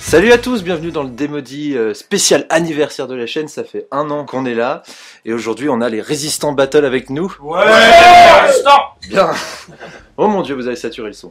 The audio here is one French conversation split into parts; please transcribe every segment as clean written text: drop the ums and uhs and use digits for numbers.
Salut à tous, bienvenue dans le Démodie spécial anniversaire de la chaîne, ça fait 1 an qu'on est là, et aujourd'hui on a les Résistants Battle avec nous. Ouais, Résistants. Bien. Oh mon dieu, vous avez saturé le son.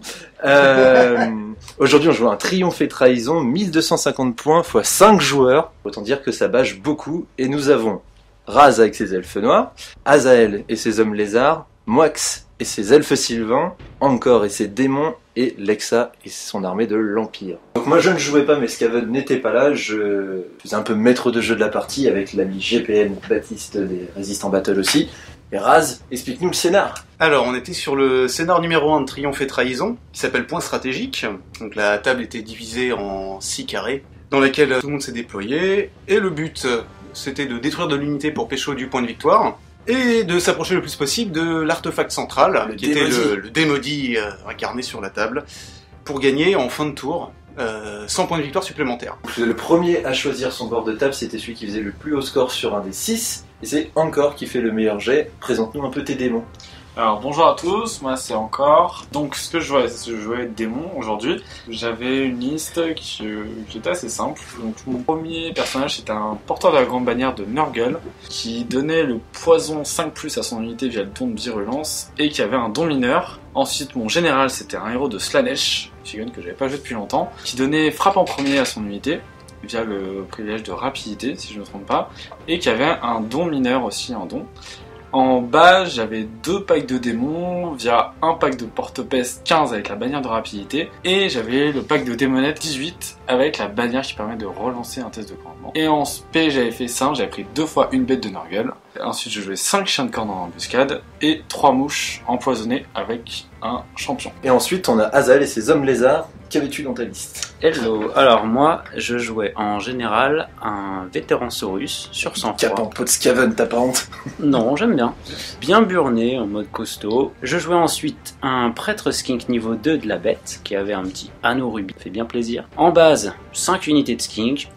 Aujourd'hui on joue un Triomphe et Trahison, 1250 points x 5 joueurs, autant dire que ça bâche beaucoup, et nous avons Raz avec ses elfes noirs, Azael et ses hommes lézards, Moix et ses elfes sylvains, Encore et ses démons, et Lexa et son armée de l'Empire. Donc moi je ne jouais pas, mais Skaven n'était pas là, je faisais un peu maître de jeu de la partie avec l'ami GPN Baptiste des Résistants Battle aussi. Et Raz, explique-nous le scénar. Alors, on était sur le scénar numéro 1 de Triomphe et Trahison, qui s'appelle Point stratégique. Donc la table était divisée en 6 carrés, dans lesquels tout le monde s'est déployé, et le but, c'était de détruire de l'unité pour pécho du point de victoire, et de s'approcher le plus possible de l'artefact central, qui était le Démodie incarné sur la table, pour gagner en fin de tour 100 points de victoire supplémentaires. Le premier à choisir son bord de table, c'était celui qui faisait le plus haut score sur un des 6, et c'est Encore qui fait le meilleur jet. Présente-nous un peu tes démons. Alors bonjour à tous, moi c'est Encore. Donc ce que je jouais démon aujourd'hui. J'avais une liste qui était assez simple. Donc mon premier personnage c'était un porteur de la grande bannière de Nurgle qui donnait le poison 5+ à son unité via le don de virulence et qui avait un don mineur. Ensuite mon général c'était un héros de Slaanesh, figurine que j'avais pas joué depuis longtemps, qui donnait frappe en premier à son unité via le privilège de rapidité si je ne me trompe pas, et qui avait un don mineur aussi, un don. En bas, j'avais 2 packs de démons via un pack de porte-peste 15 avec la bannière de rapidité, et j'avais le pack de démonette 18 avec la bannière qui permet de relancer un test de commandement. Et en spé, j'avais fait simple, j'avais pris 2 fois une bête de Nurgle. Ensuite, je jouais 5 chiens de corne en embuscade et 3 mouches empoisonnées avec un champion. Et ensuite, on a Azael et ses hommes lézards. Qu'avais-tu dans ta liste? Hello, alors moi je jouais en général un vétéran Saurus sur 100 Cap en pot de Skaven, t'as pas honte? Non, j'aime bien. Bien burné, en mode costaud. Je jouais ensuite un prêtre skink niveau 2 de la bête qui avait un petit anneau rubis, fait bien plaisir. En base, 5 unités de skink.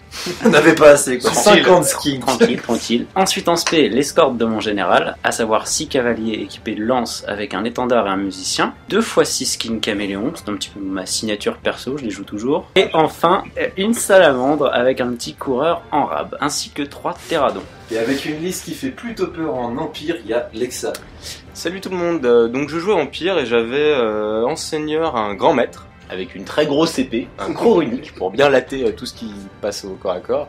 On n'avait pas assez quoi, 50 skins. Tranquille. Ensuite en spé, l'escorte de mon général, à savoir 6 cavaliers équipés de lance avec un étendard et un musicien. 2 x 6 skins caméléon, c'est un petit peu ma signature perso, je les joue toujours. Et enfin, une salamandre avec un petit coureur en rab, ainsi que 3 terradons. Et avec une liste qui fait plutôt peur en Empire, il y a Lexa. Salut tout le monde, donc je jouais Empire et j'avais en seigneur un grand maître avec une très grosse épée, un gros runique pour bien latter tout ce qui passe au corps à corps.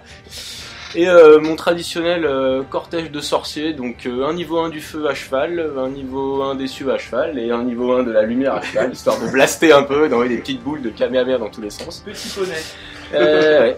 Et mon traditionnel cortège de sorciers, donc un niveau 1 du feu à cheval, un niveau 1 des cieux à cheval et un niveau 1 de la lumière à cheval, histoire de blaster un peu, d'envoyer des petites boules de kamehameha dans tous les sens. Petit poney.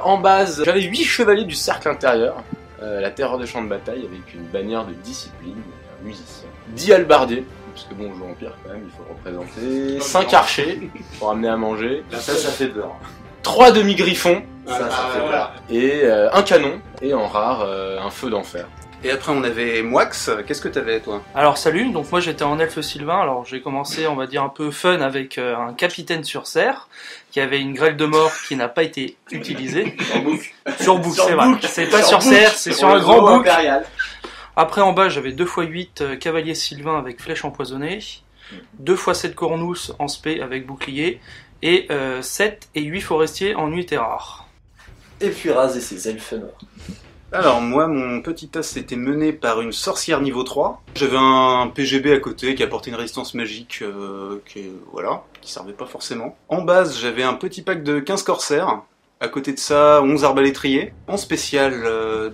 En base, j'avais 8 chevaliers du cercle intérieur, la terreur des champs de bataille avec une bannière de discipline, un musicien, 10 halbardiers, parce que bon, on joue Empire quand même, il faut représenter, 5 archers pour amener à manger, Ça fait peur. 3 demi-griffons, Ça fait peur. et un canon, et en rare, un feu d'enfer. Et après on avait Moix, qu'est-ce que t'avais toi? Alors salut, donc moi j'étais en elfe sylvain, alors j'ai commencé on va dire un peu fun avec un capitaine sur serre qui avait une grêle de mort qui n'a pas été utilisée. Sur bouc, c'est vrai. C'est pas sur serre, c'est sur un grand bouc. Après en bas j'avais 2 x 8 cavaliers sylvains avec flèches empoisonnées, 2 x 7 cornous en spé avec bouclier, et 7 et 8 forestiers en unité rare. Et puis Raz et ses elfes noirs. Alors moi, mon petit as était mené par une sorcière niveau 3. J'avais un PGB à côté qui apportait une résistance magique qui servait pas forcément. En base, j'avais un petit pack de 15 corsaires. À côté de ça, 11 arbalétriers. En spécial,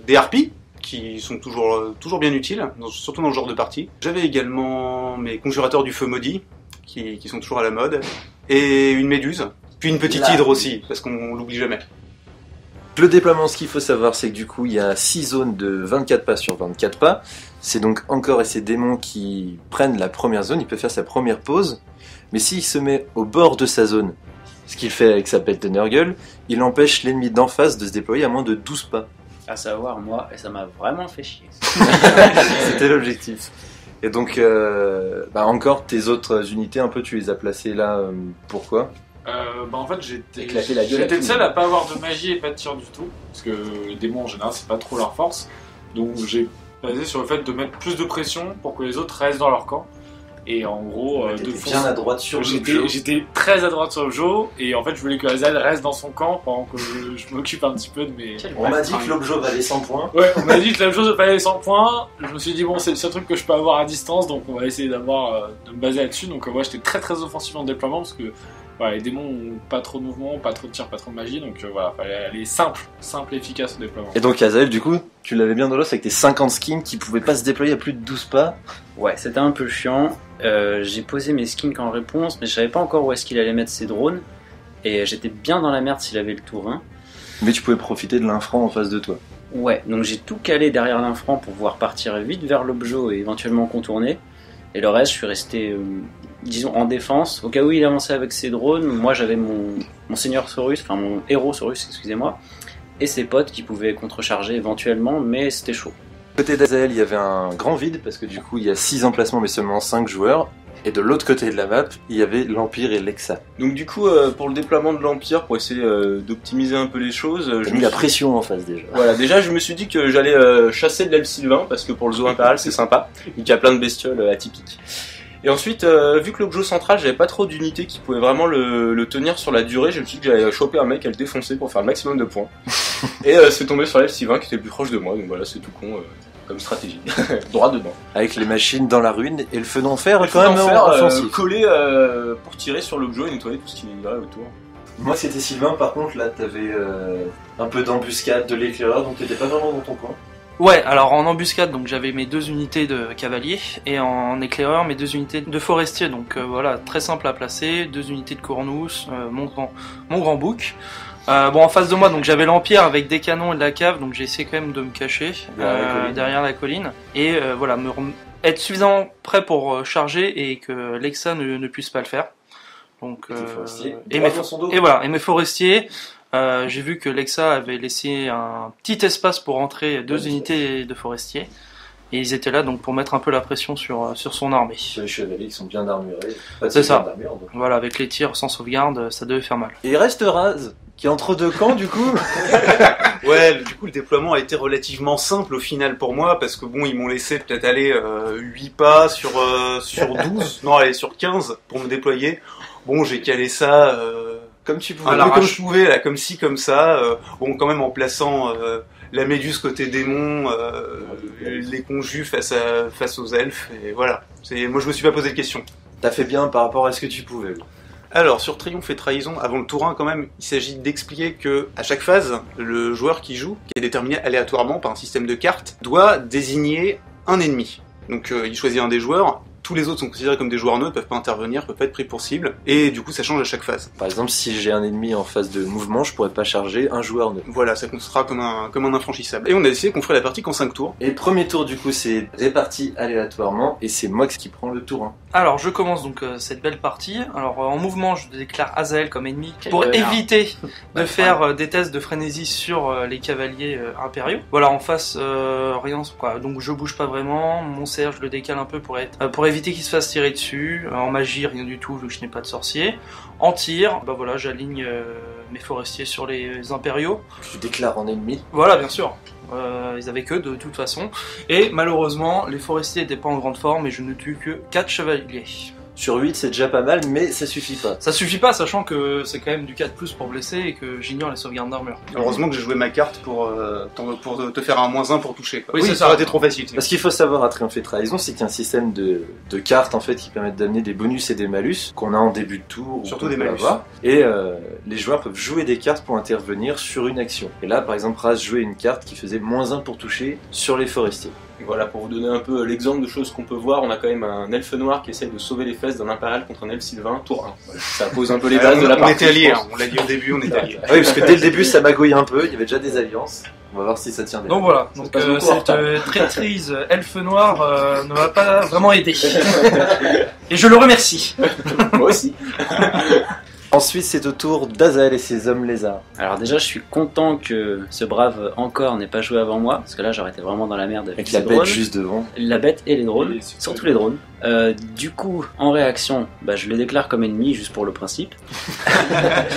des harpies, qui sont toujours bien utiles, surtout dans ce genre de partie. J'avais également mes conjurateurs du feu maudit, qui sont toujours à la mode. Et une méduse. Puis une petite hydre aussi, parce qu'on l'oublie jamais. Le déploiement, ce qu'il faut savoir, c'est que du coup, il y a 6 zones de 24 pas sur 24 pas. C'est donc Encore et ses démons qui prennent la première zone, il peut faire sa première pause. Mais s'il se met au bord de sa zone, ce qu'il fait avec sa bête de Nurgle, il empêche l'ennemi d'en face de se déployer à moins de 12 pas. À savoir moi, et ça m'a vraiment fait chier. C'était l'objectif. Et donc, Encore, tes autres unités, un peu, tu les as placées là, pourquoi ? En fait j'étais Éclater la gueule à tout le le seul monde. à pas avoir de magie et pas de tir du tout, parce que les démons en général c'est pas trop leur force, donc j'ai basé sur le fait de mettre plus de pression pour que les autres restent dans leur camp, Et en gros, T'étais de bien à droite sur le jeu. j'étais très à droite sur le jeu, et en fait je voulais que Azael reste dans son camp pendant que je m'occupe un petit peu de mes... On m'a dit que l'objet valait 100 points. Ouais, on m'a dit que la même chose valait 100 points. Je me suis dit, bon, c'est le seul truc que je peux avoir à distance, donc on va essayer de me baser là-dessus. Donc, moi, j'étais très très offensif en déploiement parce que voilà, les démons ont pas trop de mouvement, pas trop de tir, pas trop de magie. Donc, voilà, fallait aller simple et efficace au déploiement. Et donc, Azael, du coup, tu l'avais bien dans l'os avec tes 50 skins qui pouvaient pas se déployer à plus de 12 pas. Ouais, c'était un peu chiant. J'ai posé mes skins en réponse, mais je savais pas encore où est-ce qu'il allait mettre ses drones. Et j'étais bien dans la merde s'il avait le tour 1. Mais tu pouvais profiter de l'infran en face de toi. Ouais, donc j'ai tout calé derrière l'infran pour pouvoir partir vite vers l'objet et éventuellement contourner. Et le reste, je suis resté, disons, en défense. Au cas où il avançait avec ses drones, moi j'avais mon Seigneur Saurus, enfin mon héros Saurus, excusez-moi, et ses potes qui pouvaient contrecharger éventuellement, mais c'était chaud. Côté d'Azael, il y avait un grand vide parce que du coup, il y a 6 emplacements mais seulement 5 joueurs. Et de l'autre côté de la map, il y avait l'Empire et l'Exa. Donc du coup, pour le déploiement de l'Empire, pour essayer d'optimiser un peu les choses, J'ai mis la pression en face déjà. Voilà, déjà je me suis dit que j'allais chasser de l'elfe sylvain, parce que pour le zoo impérial c'est sympa, vu qu'il y a plein de bestioles atypiques. Et ensuite, vu que l'objet central, j'avais pas trop d'unités qui pouvaient vraiment le tenir sur la durée, je me suis dit que j'allais choper un mec à le défoncer pour faire le maximum de points. Et c'est tombé sur l'elfe sylvain qui était le plus proche de moi, donc voilà, c'est tout con comme stratégie. Droit dedans. Avec les machines dans la ruine et le feu d'enfer Il faut quand même offensif. coller pour tirer sur l'objet et nettoyer tout ce qui irait autour. Moi c'était Sylvain, par contre là t'avais un peu d'embuscade, de l'éclaireur, donc t'étais pas vraiment dans ton coin. Ouais, alors en embuscade, donc j'avais mes 2 unités de cavalier, et en éclaireur, mes 2 unités de forestier. Donc voilà, très simple à placer, 2 unités de cornousse, mon grand bouc. Bon, en face de moi, donc j'avais l'Empire avec des canons et de la cave, donc j'ai essayé quand même de me cacher derrière la colline. Et voilà, être suffisamment prêt pour charger et que l'Exa ne puisse pas le faire. Donc, et mes forestiers, j'ai vu que l'Exa avait laissé un petit espace pour entrer 2 unités de forestiers. Et ils étaient là donc pour mettre un peu la pression sur son armée. Les chevaliers qui sont bien armurés. C'est ça. Donc. Voilà, avec les tirs sans sauvegarde, ça devait faire mal. Et il reste Raz, qui est entre deux camps du coup. Ouais, du coup le déploiement a été relativement simple au final pour moi, parce que bon, ils m'ont laissé peut-être aller 8 pas sur 12, non allez sur 15 pour me déployer. Bon, j'ai calé ça comme tu pouvais. Un peu comme je pouvais, là, comme ci, comme ça. Bon, quand même en plaçant la méduse côté démon, les conjus face aux elfes, et voilà. Moi je me suis pas posé de questions. T'as fait bien par rapport à ce que tu pouvais. Alors, sur Triomphe et Trahison, avant le tour 1 quand même, il s'agit d'expliquer que à chaque phase, le joueur qui joue, qui est déterminé aléatoirement par un système de cartes, doit désigner un ennemi. Donc il choisit un des joueurs, tous les autres sont considérés comme des joueurs neutres, peuvent pas intervenir, peuvent pas être pris pour cible, et du coup ça change à chaque phase. Par exemple, si j'ai un ennemi en phase de mouvement, je pourrais pas charger un joueur neutre. Voilà, ça comptera comme un infranchissable. Et on a décidé qu'on ferait la partie qu'en 5 tours. Et le premier tour du coup c'est réparti aléatoirement, et c'est Mox qui prend le tour 1. Alors je commence donc cette belle partie. Alors en mouvement je déclare Azael comme ennemi pour éviter de faire des tests de frénésie sur les cavaliers impériaux. Voilà, en face rien quoi, donc je bouge pas vraiment, mon cerf je le décale un peu pour éviter qu'il se fasse tirer dessus. En magie rien du tout vu que je n'ai pas de sorcier. En tir, bah voilà, j'aligne mes forestiers sur les impériaux. Tu déclares en ennemi. Voilà, bien sûr. Ils avaient que de toute façon. Et malheureusement, les forestiers n'étaient pas en grande forme et je ne tue que 4 chevaliers. Sur 8, c'est déjà pas mal, mais ça suffit pas. Ça suffit pas, sachant que c'est quand même du 4+ pour blesser et que j'ignore les sauvegardes d'armure. Heureusement que j'ai joué ma carte pour te faire un -1 pour toucher. Quoi. Oui, ça aurait été trop facile. Parce qu'il faut savoir à Triomphe et Trahison, c'est qu'il y a un système de cartes en fait qui permettent d'amener des bonus et des malus qu'on a en début de tour. Surtout des malus. Et les joueurs peuvent jouer des cartes pour intervenir sur une action. Et là, par exemple, Raz jouait une carte qui faisait -1 pour toucher sur les forestiers. Et voilà, pour vous donner un peu l'exemple de choses qu'on peut voir, on a quand même un elfe noir qui essaye de sauver les fesses d'un impérial contre un elfe sylvain, tour 1. Voilà. Ça pose un peu les bases de la partie. On était alliés, on l'a dit au début, on était alliés. Oui, parce que dès le début, ça magouille un peu, il y avait déjà des alliances. On va voir si ça tient bien. Donc voilà, donc, cette traîtrise elfe noir ne m'a pas vraiment aidé. Et je le remercie. Moi aussi. Ensuite, c'est au tour d'Azael et ses hommes lézards. Alors déjà, je suis content que ce brave encore n'ait pas joué avant moi, parce que là, j'aurais été vraiment dans la merde avec Avec la ses bête drones. juste devant. La bête et les drones, surtout les drones. Du coup, en réaction, je le déclare comme ennemi juste pour le principe.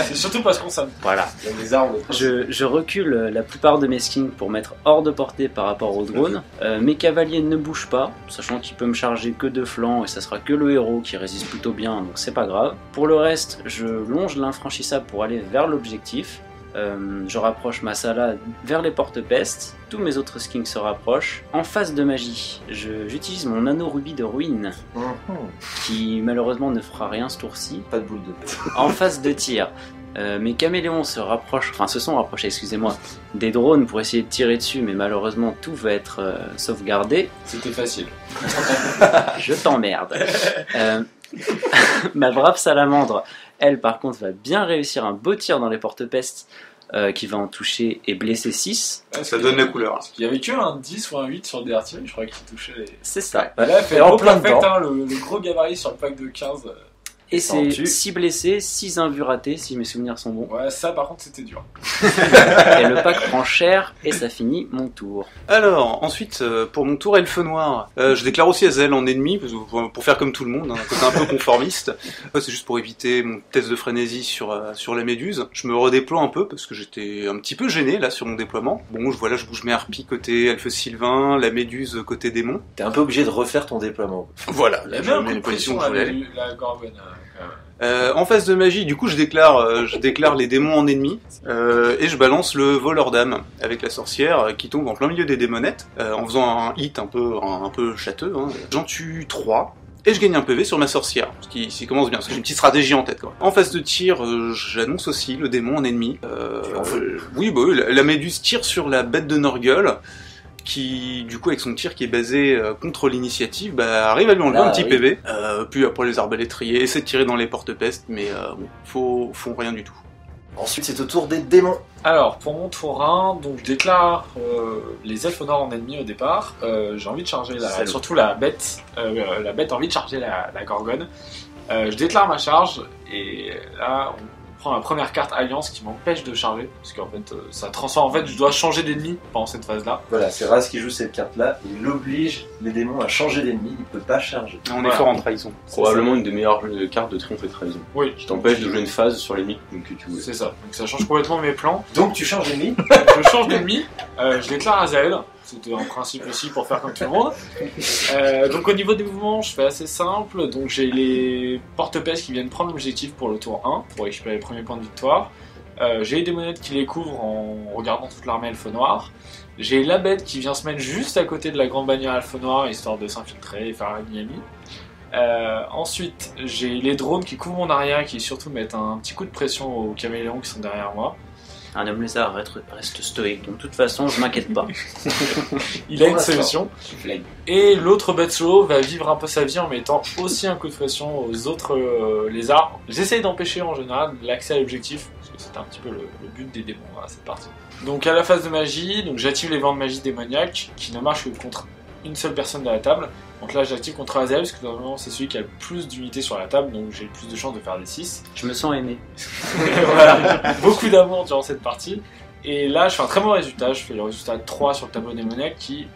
C'est surtout parce qu'on s'aime. Voilà. Les armes. Je recule la plupart de mes skins pour mettre hors de portée par rapport au drone. Mes cavaliers ne bougent pas, sachant qu'il peut me charger que de flanc et ça sera que le héros qui résiste plutôt bien, donc c'est pas grave. Pour le reste, je longe l'infranchissable pour aller vers l'objectif. Je rapproche ma Sala vers les porte-pestes, tous mes autres skins se rapprochent. En phase de magie, j'utilise mon anneau rubis de ruine, qui malheureusement ne fera rien ce tour-ci. Pas de boule de... En phase de tir, mes caméléons se sont rapprochés, excusez-moi, des drones pour essayer de tirer dessus, mais malheureusement tout va être sauvegardé. C'était facile. Je t'emmerde. Ma brave salamandre, elle par contre va bien réussir un beau tir dans les porte-pestes qui va en toucher et blesser 6. Ça donne la couleur. Parce qu'il y avait que un 10 ou un 8 sur le DRT, je crois qu'il touchait les... C'est ça. Là, elle fait en en plein perfect, dedans. le gros gabarit sur le pack de 15. Et Ça en c'est tue. 6 blessés, 6 invus ratés si mes souvenirs sont bons. Ouais, ça par contre c'était dur. Et le pack prend cher et ça finit mon tour. Alors, ensuite, pour mon tour Elfe Noir, je déclare aussi Azael en ennemi, pour faire comme tout le monde, un côté un peu conformiste. C'est juste pour éviter mon test de frénésie sur la méduse. Je me redéploie un peu, parce que j'étais un petit peu gêné, là, sur mon déploiement. Bon, je bouge mes harpies côté Elfe Sylvain, la méduse côté démon. T'es un peu obligé de refaire ton déploiement. Voilà, Il y là, avait je un mets coup les de positions pression que je voulais aller. la Gorgone. En phase de magie, du coup, je déclare les démons en ennemis et je balance le voleur d'âme avec la sorcière qui tombe en plein milieu des démonettes en faisant un hit un peu châteux. Hein. J'en tue 3 et je gagne un PV sur ma sorcière, ce qui commence bien, parce que j'ai une petite stratégie en tête. Quoi. En phase de tir, j'annonce aussi le démon en ennemi. Oui, la méduse tire sur la bête de Norgul, qui, du coup, avec son tir qui est basé contre l'initiative, arrive à lui enlever un petit PV. Puis après, les arbalétriers essaient de tirer dans les porte-pestes, mais font rien du tout. Ensuite, c'est au tour des démons. Alors, pour mon tour 1, donc je déclare les elfes noirs en ennemi au départ. J'ai envie de charger surtout la bête. La bête a envie de charger la Gorgone. Je déclare ma charge, et là, on prend la première carte Alliance qui m'empêche de charger, parce qu'en fait, ça transforme. En fait, je dois changer d'ennemi pendant cette phase-là. Voilà, c'est Raz qui joue cette carte-là. Il oblige les démons à changer d'ennemi. Il peut pas charger. On est fort en trahison. Probablement une des meilleures cartes de triomphe et trahison. Oui, Qui t'empêche de jouer une phase sur l'ennemi que tu veux. c'est ça. Donc ça change complètement mes plans. Donc tu changes d'ennemi. Je change d'ennemi, je déclare Azael, c'était un principe aussi pour faire comme tout le monde. Donc au niveau des mouvements, je fais assez simple, donc j'ai les porte-pestes qui viennent prendre l'objectif pour le tour 1, pour récupérer les premiers points de victoire. J'ai les démonettes qui les couvrent en regardant toute l'armée elfe noire. J'ai la bête qui vient se mettre juste à côté de la grande bannière elfe noire, histoire de s'infiltrer et faire un Miami. Ensuite, j'ai les drones qui couvrent mon arrière, qui surtout mettent un petit coup de pression aux caméléons qui sont derrière moi. Un homme lézard reste stoïque, donc de toute façon je m'inquiète pas. Il a une solution. Et l'autre bête solo va vivre un peu sa vie en mettant aussi un coup de pression aux autres lézards. J'essaye d'empêcher en général l'accès à l'objectif, parce que c'est un petit peu le but des démons à cette partie. Donc à la phase de magie, donc j'active les vents de magie démoniaque qui ne marchent que contre une seule personne de la table. Donc là j'active contre Azael, parce que normalement c'est celui qui a le plus d'unités sur la table, donc j'ai le plus de chances de faire des 6. Je me sens aimé. Voilà, beaucoup d'amour durant cette partie. Et là, je fais un très bon résultat. Je fais le résultat 3 sur le tableau démoniaque qui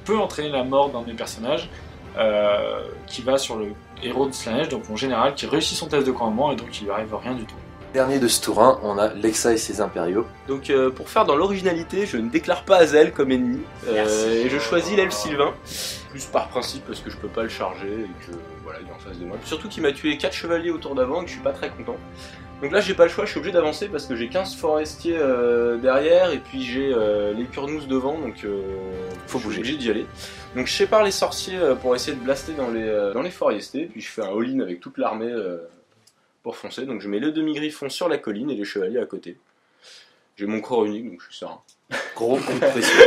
peut entraîner la mort d'un de mes personnages, qui va sur le héros de Slanesh, donc mon général, qui réussit son test de commandement et donc il lui arrive rien du tout. Dernier de ce tour 1, on a Lexa et ses impériaux. Donc pour faire dans l'originalité, je ne déclare pas Azael comme ennemi, et je choisis l'elfe Sylvain, plus par principe parce que je peux pas le charger et que voilà, il est en face de moi. Surtout qu'il m'a tué 4 chevaliers au tour d'avant et que je suis pas très content. Donc là j'ai pas le choix, je suis obligé d'avancer parce que j'ai 15 forestiers derrière et puis j'ai les Kurnous devant, donc Faut bouger. Je suis obligé d'y aller. Donc je sépare les sorciers pour essayer de blaster dans les forestiers, puis je fais un all-in avec toute l'armée pour foncer. Donc je mets le demi-griffon sur la colline et les chevaliers à côté. J'ai mon corps unique, donc je suis serein. Gros coup de pression.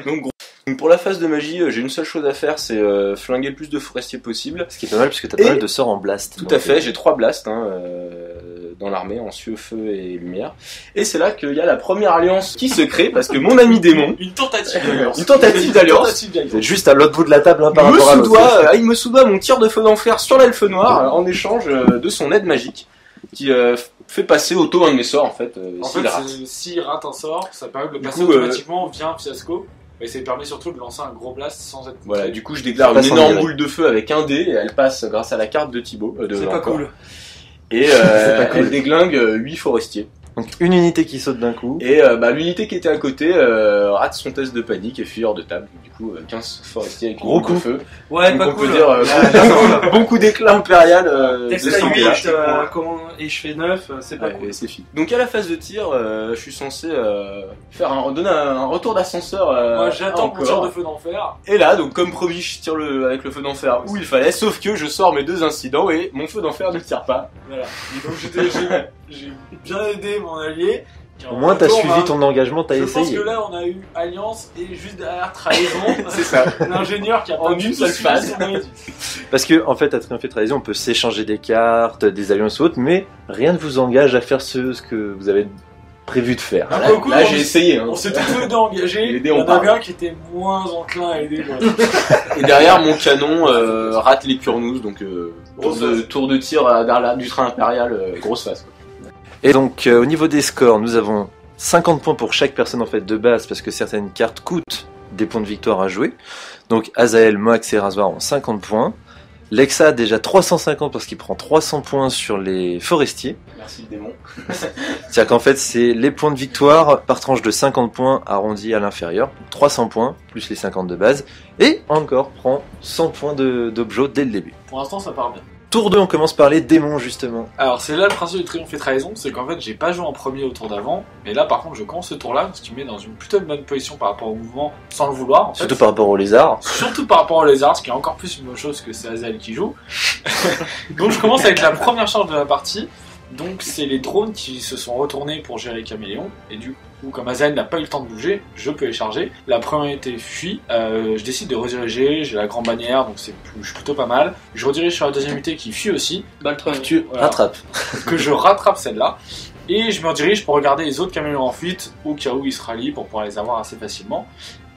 Donc pour la phase de magie, j'ai une seule chose à faire, c'est flinguer le plus de forestiers possible. Ce qui est pas mal puisque t'as pas mal de sorts en blast. Tout à fait, j'ai 3 blasts dans l'armée, en cieux, feu et lumière. Et c'est là qu'il y a la première alliance qui se crée, parce que mon ami démon, Une tentative d'alliance. une tentative d'alliance, Vous êtes juste à l'autre bout de la table par me rapport à l'autre. il me soudoie mon tir de feu d'enfer sur l'elfe noir en échange de son aide magique, qui fait passer auto un de mes sorts en fait, En s'il fait, rate. s'il rate un sort, ça permet de le Du passer coup, automatiquement via un fiasco. Mais ça permet surtout de lancer un gros blast sans être contré. Voilà, du coup je déclare Pas une sans énorme virer. boule de feu avec un dé et elle passe grâce à la carte de Thibaut. C'est pas cool. Et pas cool. elle déglingue 8 forestiers. Donc une unité qui saute d'un coup. Et l'unité qui était à côté rate son test de panique et fuit hors de table. Du coup 15 forestiers avec une Gros boule de coup. feu. Ouais, Donc pas on cool. peut dire bon coup d'éclat impérial de Texte ce à côté-là. 8, et je fais 9, c'est pas Ouais, cool. et c'est fini. Donc à la phase de tir, je suis censé donner un retour d'ascenseur. Moi j'attends mon tir encore. de feu d'enfer. Et là, donc comme promis, je tire avec le feu d'enfer où il fallait, sauf que je sors mes 2 incidents et mon feu d'enfer ne tire pas. Voilà. Et donc j'ai bien aidé mon allié. qui, en Au moins t'as retour, suivi ton engagement, t'as Je pense essayé. que là on a eu alliance et juste derrière trahison. C'est ça. L'ingénieur qui a En pas une du tout seule suivi phase. son allié. Parce que en fait à Triomphe et Trahison on peut s'échanger des cartes, des alliances ou autres, mais rien ne vous engage à faire ce que vous avez prévu de faire. Un Là, peu cool, là, on- j'ai essayé. Hein. On s'était tous les deux engagés. Les Il dés y ont en parlé. avait un qui était moins enclin à aider l'autre. Et derrière, mon canon rate les Kurnous, donc Grosse tour de tir du train impérial, grosse phase. Quoi. Et donc au niveau des scores, nous avons 50 points pour chaque personne en fait de base parce que certaines cartes coûtent des points de victoire à jouer. Donc Azael, Moax et Razvar ont 50 points. Lexa a déjà 350 parce qu'il prend 300 points sur les forestiers. Merci le démon. C'est-à-dire qu'en fait c'est les points de victoire par tranche de 50 points arrondis à l'inférieur. 300 points plus les 50 de base. Et encore prend 100 points d'objo dès le début. Pour l'instant ça part bien. Tour 2, on commence par les démons justement. Alors c'est là le principe du triomphe et trahison, c'est qu'en fait j'ai pas joué en premier au tour d'avant, mais là par contre je commence ce tour-là, ce qui me met dans une plutôt bonne position par rapport au mouvement, sans le vouloir en fait. Surtout par rapport aux lézards. Surtout par rapport aux lézards, ce qui est encore plus une bonne chose que c'est Azael qui joue. Donc je commence avec la première charge de la partie. Donc c'est les drones qui se sont retournés pour gérer les caméléons. Et du coup, comme Azael n'a pas eu le temps de bouger, je peux les charger. La première unité fuit. Je décide de rediriger. J'ai la grande bannière, donc je suis plutôt pas mal. Je redirige sur la deuxième unité qui fuit aussi. Baltron. Tu Voilà. rattrapes. Que je rattrape celle-là. Et je me redirige pour regarder les autres caméléons en fuite, au cas où ils se rallient pour pouvoir les avoir assez facilement.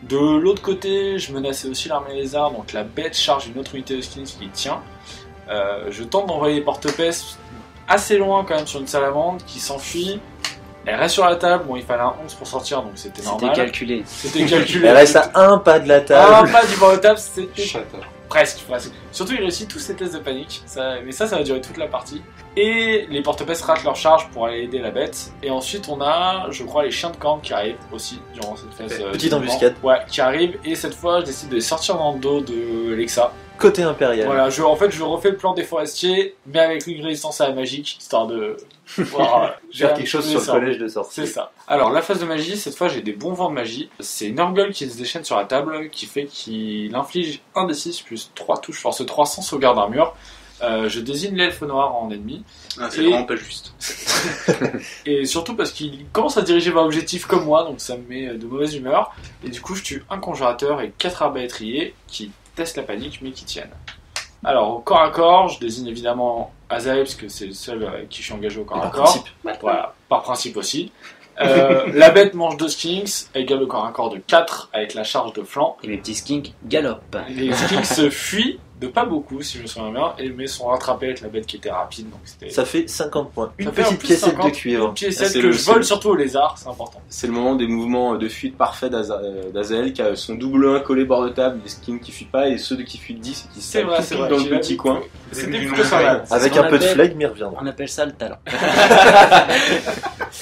De l'autre côté, je menaçais aussi l'armée lézard, donc la bête charge une autre unité de skins qui tient. Je tente d'envoyer les porte-pèces assez loin quand même sur une salamandre qui s'enfuit. Elle reste sur la table, bon il fallait un 11 pour sortir donc c'était normal. C'était calculé. C'était calculé. Elle reste à un pas de la Ah, table. pas du bord de table, c'était Château. presque. Surtout il réussit tous ses tests de panique, mais ça va durer toute la partie. Et les porte-pèces ratent leur charge pour aller aider la bête. Et ensuite on a, je crois, les chiens de corne qui arrivent aussi durant cette phase. Petite du mouvement. embuscade. Ouais, qui arrivent et cette fois je décide de les sortir dans le dos de Lexa. Côté impérial. Voilà, en fait je refais le plan des forestiers, mais avec une résistance à la magique, histoire de pouvoir Faire quelque chose sur le ça. collège de sorciers. C'est ça. Alors, la phase de magie, cette fois, j'ai des bons vents de magie. C'est une Nurgle qui se déchaîne sur la table, qui fait qu'il inflige 1 des 6 plus 3 touches force 3 sans sauvegarde d'armure. Je désigne l'elfe noir en ennemi. Ah, c'est Et- vraiment pas juste. Et surtout parce qu'il commence à diriger vers l'objectif comme moi, donc ça me met de mauvaise humeur. Et du coup, je tue un conjurateur et 4 arbalétriers qui testent la panique mais qui tiennent. Alors, au corps à corps, je désigne évidemment Azael, parce que c'est le seul avec qui je suis engagé au corps à Par corps. principe. Voilà, par principe aussi. La bête mange 2 skinks, égale le corps à corps de 4 avec la charge de flanc. Et mes petits skinks galopent. Les skinks fuient de pas beaucoup, si je me souviens bien, mais sont rattrapés avec la bête qui était rapide. Donc c'était... Ça fait 50 points. Une Ça fait en petite plus piécette 50, de cuivre. Une piécette Ah, c'est que le- je c'est vole le- surtout aux lézards, c'est important. C'est le moment des mouvements de fuite parfait d'Azael qui a son double 1 collé bord de table, les skins qui fuient pas et ceux qui fuient 10 et qui se C'est vrai, tapent c'est tout vrai. dans j'ai le petit vu coin. que C'était Du plutôt nom pas mal. Avec ce un qu'on peu de appelle- flegme, il reviendra. On appelle ça le talent.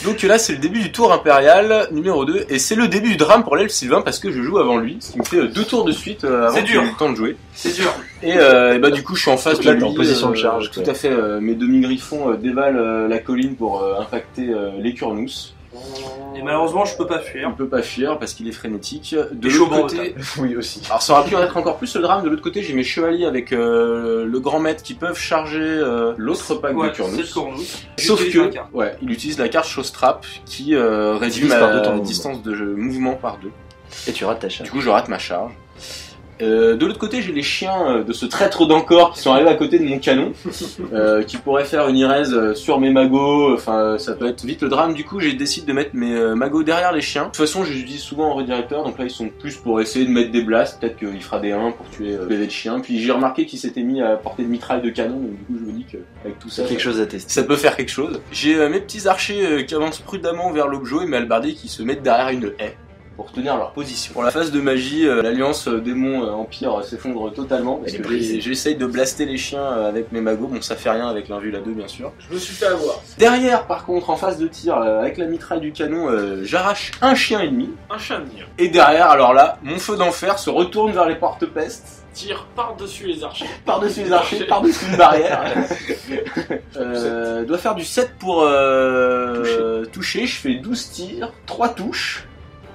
Donc là c'est le début du tour impérial numéro 2 et c'est le début du drame pour l'elfe Sylvain parce que je joue avant lui, ce qui me fait 2 tours de suite avant C'est qu'il dur. ait eu le temps de jouer. C'est dur. Et bah du coup je suis en face Donc de là, lui. t'es en position de charge, Tout quoi. à fait, mes demi-griffons dévalent la colline pour impacter les Kurnous. Et malheureusement, je peux pas Il fuir. ne peut pas fuir parce qu'il est frénétique. De Et chaud l'autre bord de côté, Oui, aussi. alors ça aurait pu en être encore plus le drame. De l'autre côté, j'ai mes chevaliers avec le grand maître qui peuvent charger l'autre pack Ouais, de c'est le Kurnous. Cornus. Sauf J'utilise ma que, carte. ouais, il utilise la carte Chose Trap qui réduit Divise par deux ton ma mouvement. distance de mouvement par 2. Et tu rates ta charge. Du coup, je rate ma charge. De l'autre côté, j'ai les chiens de ce traître d'encore qui sont arrivés à côté de mon canon, qui pourraient faire une irèse sur mes magots. Enfin, ça peut être vite le drame. Du coup, j'ai décidé de mettre mes magots derrière les chiens. De toute façon, je les utilise souvent en redirecteur, donc là, ils sont plus pour essayer de mettre des blasts. Peut-être qu'il fera des 1 pour tuer bébé de chien. Puis j'ai remarqué qu'il s'était mis à porter de mitraille de canon, donc du coup, je me dis qu'avec tout ça, C'est quelque chose à tester. ça peut faire quelque chose. J'ai mes petits archers qui avancent prudemment vers l'objet et mes halbardiers qui se mettent derrière une haie. pour tenir leur position. Pour la phase de magie, l'alliance démon-empire s'effondre totalement parce que j'essaye de blaster les chiens avec mes magots. Bon, ça fait rien avec l'invul à 2 bien sûr. Je me suis fait avoir. Derrière, par contre, en phase de tir, avec la mitraille du canon, j'arrache un chien ennemi. Un chien de mire. Et derrière, alors là, mon feu d'enfer se retourne vers les porte-pestes. Tire par-dessus les archers. Par-dessus les archers, par-dessus une barrière. Doit faire du 7 pour toucher. Je fais 12 tirs, 3 touches.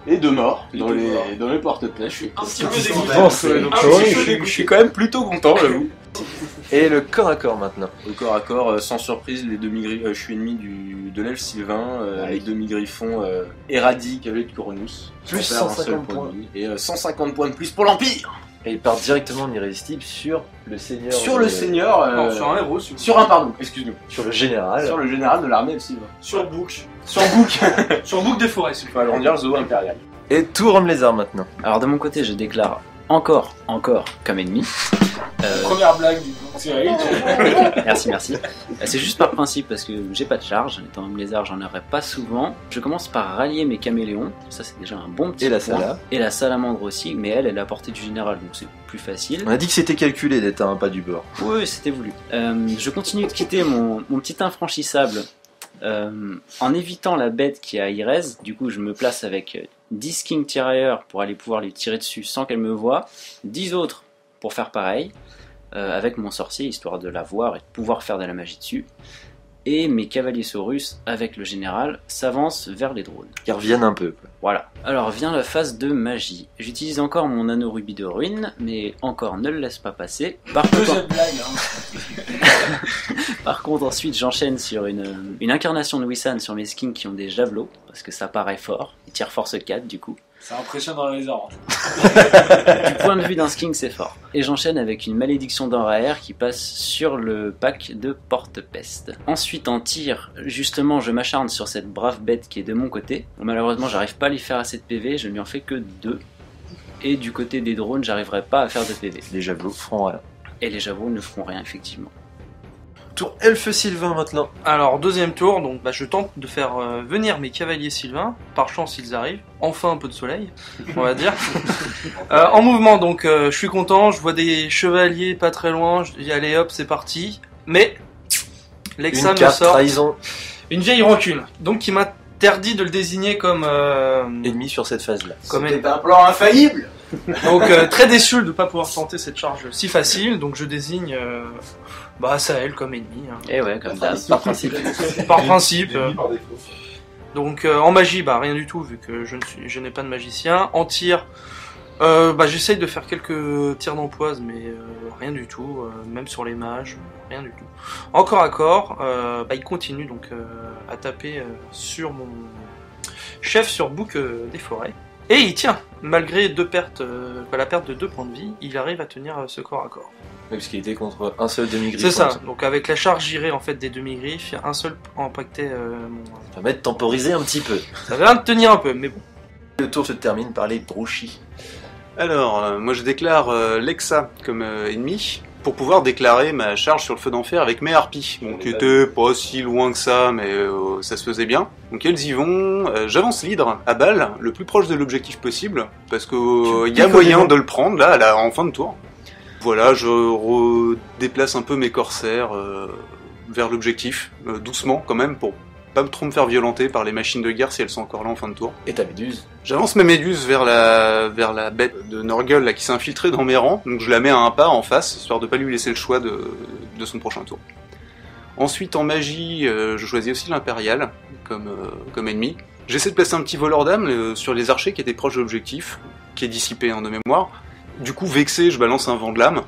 Et 2 morts dans les porte-pestes. Je suis Un petit peu dégoûté. je suis quand même plutôt content, j'avoue. Et le corps à corps maintenant. Au corps à corps, sans surprise, les demi-griffons. Je suis ennemi de l'elfe Sylvain. Les demi-griffons Eradi, cavalier de Coronus. Plus 150 points. Et 150 points de plus pour l'Empire. Et il part directement en irrésistible sur le seigneur. Sur le seigneur. Non, sur un héros. Sur un, pardon, excuse-nous. Sur le général. Sur le général de l'armée elfe Sylvain. Sur Book. Sur Book. Sur Book des forêts, s'il Il faut agrandir le zoo impérial. Et tout Homme Lézard maintenant. Alors de mon côté, je déclare encore comme ennemi. Première blague du coup. Merci. C'est juste par principe parce que j'ai pas de charge. Étant homme lézard, j'en aurai pas souvent. Je commence par rallier mes caméléons. Ça, c'est déjà un bon petit Et la point. Sala. Et la salamandre aussi, mais elle est à portée du général, donc c'est plus facile. On a dit que c'était calculé d'être un pas du bord. Oui, c'était voulu. Je continue de quitter mon petit infranchissable en évitant la bête qui est à Irez. Du coup, je me place avec 10 King Tirailleurs pour aller pouvoir lui tirer dessus sans qu'elle me voie. 10 autres pour faire pareil. Avec mon sorcier, histoire de la voir et de pouvoir faire de la magie dessus. Et mes cavaliers Saurus, avec le général, s'avancent vers les drones. Qui reviennent un peu. Quoi. Voilà. Alors vient la phase de magie. J'utilise encore mon anneau rubis de ruine, mais encore ne le laisse pas passer. Deuxième blague, Par contre, ensuite, j'enchaîne sur une incarnation de Wissan sur mes skins qui ont des javelots, parce que ça paraît fort. Ils tirent force 4 du coup. Ça impressionne dans les arts. Du point de vue d'un skin, c'est fort. Et j'enchaîne avec une malédiction d'Enraer qui passe sur le pack de porte-peste. Ensuite, en tir, justement, je m'acharne sur cette brave bête qui est de mon côté. Malheureusement, j'arrive pas à lui faire assez de PV, je ne lui en fais que 2. Et du côté des drones, j'arriverai pas à faire de PV. Les javelots feront rien. Et les javelots ne feront rien, effectivement. Tour Elfe Sylvain maintenant. Alors, deuxième tour, donc je tente de faire venir mes cavaliers sylvains. Par chance, ils arrivent. Enfin, un peu de soleil, on va dire. En mouvement, donc, je suis content. Je vois des chevaliers pas très loin. Je dis, allez hop, c'est parti. Mais, Lexa Une me carte sort trahison. une vieille rancune. Donc, qui m'interdit de le désigner comme... Ennemi sur cette phase-là. comme C'était un plan infaillible. Donc, très déçu de ne pas pouvoir tenter cette charge si facile. Donc, je désigne... Sahel comme ennemi. Hein. Et ouais, comme d'hab. Par principe. Par principe. Donc en magie, rien du tout vu que je n'ai pas de magicien. En tir, j'essaye de faire quelques tirs d'empoise, mais rien du tout. Même sur les mages, rien du tout. Encore à corps, il continue donc à taper sur mon chef sur Book des forêts. Et il tient, malgré la perte de 2 points de vie, il arrive à tenir ce corps à corps. Oui, parce qu'il était contre un seul demi-griffe. C'est ça, donc avec la charge girée en fait des demi-griffes, un seul impactait Ça va être temporisé un petit peu. Ça va de tenir un peu, mais bon. Le tour se termine par les Drouchis. Alors, moi je déclare Lexa comme ennemi pour pouvoir déclarer ma charge sur le feu d'enfer avec mes harpies. Bon, qui était pas si loin que ça, mais ça se faisait bien. Donc elles y vont. J'avance l'hydre à balle, le plus proche de l'objectif possible, parce que y a moyen de le prendre là en fin de tour. Voilà, je redéplace un peu mes corsaires vers l'objectif, doucement quand même, pour pas trop me faire violenter par les machines de guerre si elles sont encore là en fin de tour. Et ta méduse. J'avance mes méduses vers la bête de Norgul là, qui s'est infiltrée dans mes rangs, donc je la mets à un pas en face, histoire de pas lui laisser le choix de son prochain tour. Ensuite en magie, je choisis aussi l'impérial comme ennemi. J'essaie de placer un petit voleur d'âme sur les archers qui étaient proches de l'objectif, qui est dissipé de mémoire. Du coup, vexé, je balance un vent de lame,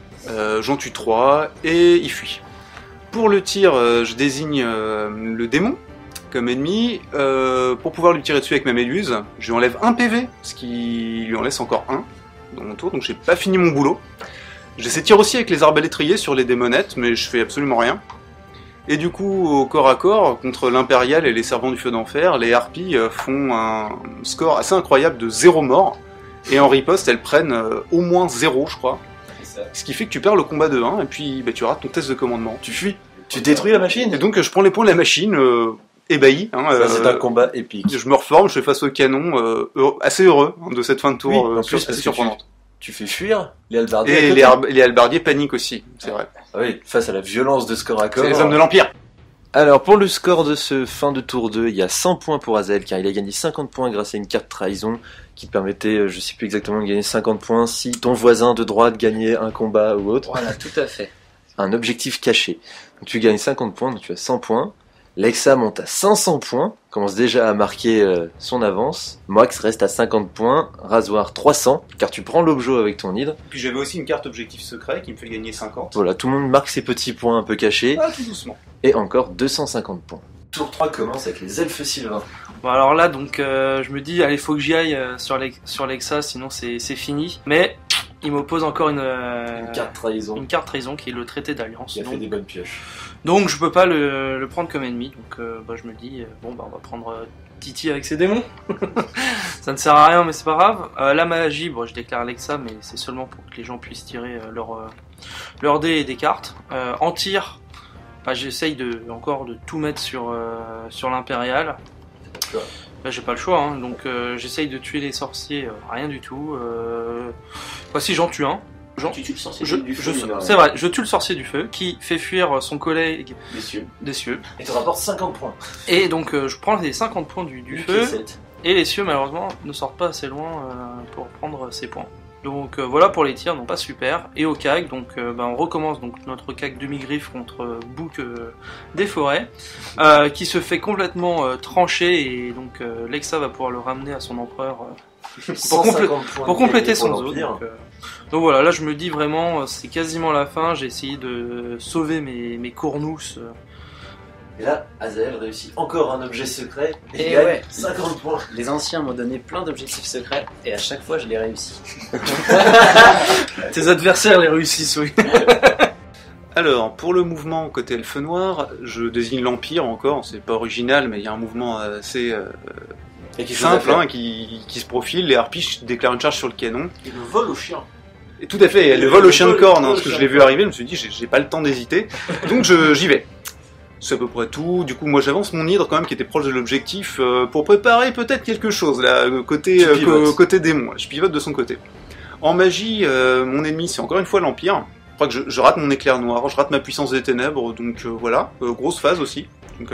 j'en tue 3, et il fuit. Pour le tir, je désigne le démon comme ennemi, pour pouvoir lui tirer dessus avec ma méduse. Je lui enlève un PV, ce qui lui en laisse encore un dans mon tour, donc j'ai pas fini mon boulot. J'essaie de tirer aussi avec les arbalétriers sur les démonettes, mais je fais absolument rien. Et du coup, au corps à corps, contre l'impérial et les servants du feu d'enfer, les harpies font un score assez incroyable de 0 morts. Et en riposte, elles prennent au moins 0, je crois. Ce qui fait que tu perds le combat de 1, et puis tu rates ton test de commandement. Tu fuis. Tu détruis la machine. Et donc je prends les points de la machine, ébahi. Hein, Ça, c'est un combat épique. Je me reforme, je fais face au canon, assez heureux hein, de cette fin de tour, Oui, en plus, assez parce que surprenante. Tu fais fuir les halbardiers. Et les halbardiers paniquent aussi, c'est vrai. Ah oui, face à la violence de score à corps. C'est les hommes de l'Empire. Alors, pour le score de ce fin de tour 2, il y a 100 points pour Azael, car il a gagné 50 points grâce à une carte trahison qui te permettait, je sais plus exactement, de gagner 50 points si ton voisin de droite gagnait un combat ou autre. Voilà, tout à fait. Un objectif caché. Donc tu gagnes 50 points, donc tu as 100 points. Lexa monte à 500 points, commence déjà à marquer son avance. Mox reste à 50 points, Rasoir 300, car tu prends l'objet avec ton hydre. Puis j'avais aussi une carte objectif secret qui me fait gagner 50. Voilà, tout le monde marque ses petits points un peu cachés. Ah, tout doucement. Et encore 250 points. Tour 3 commence avec les elfes sylvains. Bon alors là donc je me dis allez faut que j'y aille sur Lexa sinon c'est fini. Mais il m'oppose encore une carte trahison. Une carte trahison qui est le traité d'alliance. Qui a fait des bonnes pioches. Donc je peux pas le prendre comme ennemi. Donc je me dis on va prendre Titi avec ses démons. Ça ne sert à rien mais c'est pas grave. La magie, bon je déclare Lexa mais c'est seulement pour que les gens puissent tirer leur dés et des cartes. En tir, j'essaye encore de tout mettre sur l'impérial. Là, j'ai pas le choix, hein. Donc j'essaye de tuer les sorciers, rien du tout. Voici, j'en tue un. Tu tues le sorcier du feu. C'est vrai, je tue le sorcier du feu qui fait fuir son collègue des cieux. Et te rapporte 50 points. Et donc je prends les 50 points du feu. Et les cieux malheureusement ne sortent pas assez loin pour prendre ces points. Donc voilà pour les tirs, donc pas super. Et au CAG, donc on recommence donc notre CAG demi-griffe contre Bouc des forêts, qui se fait complètement trancher et donc Lexa va pouvoir le ramener à son empereur pour compléter son zone. Donc voilà, là je me dis vraiment c'est quasiment la fin. J'ai essayé de sauver mes cornous. Et là, Azael réussit encore un objet secret et gagne ouais. 50 points. Les anciens m'ont donné plein d'objectifs secrets et à chaque fois je les réussis. Tes adversaires les réussissent, oui. Alors, pour le mouvement côté elfe noir, je désigne l'Empire encore, c'est pas original, mais il y a un mouvement assez simple qui se profile. Les harpies déclarent une charge sur le canon. Et le vol au chien. Et tout à fait, elle le vole au chien de corne, parce que je l'ai vu arriver, je me suis dit j'ai pas le temps d'hésiter, donc j'y vais. C'est à peu près tout. Du coup, moi j'avance mon hydre quand même qui était proche de l'objectif pour préparer peut-être quelque chose là, côté démon. Je pivote de son côté. En magie, mon ennemi c'est encore une fois l'Empire. Je crois que je rate mon éclair noir, je rate ma puissance des ténèbres, donc voilà. Grosse phase aussi. Donc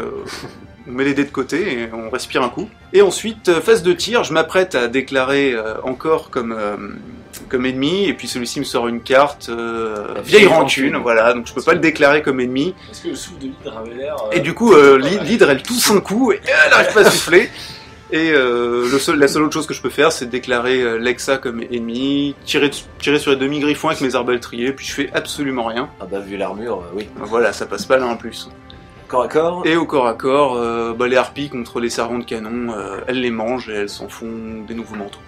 on met les dés de côté et on respire un coup. Et ensuite, phase de tir, je m'apprête à déclarer encore comme ennemi, et puis celui-ci me sort une carte vieille rancune, voilà, donc je peux pas le déclarer comme ennemi. Est-ce que le souffle de l'hydre avait l'air... Et du coup, l'hydre elle tousse un coup et elle arrive pas à souffler. Et la seule autre chose que je peux faire, c'est déclarer Lexa comme ennemi, tirer sur les demi-griffons avec mes arbalètriers, puis je fais absolument rien. Ah bah vu l'armure, oui. Voilà, ça passe pas là en plus. Corps à corps. Et au corps à corps, les harpies contre les servants de canon, elles les mangent et elles s'en font des nouveaux manteaux.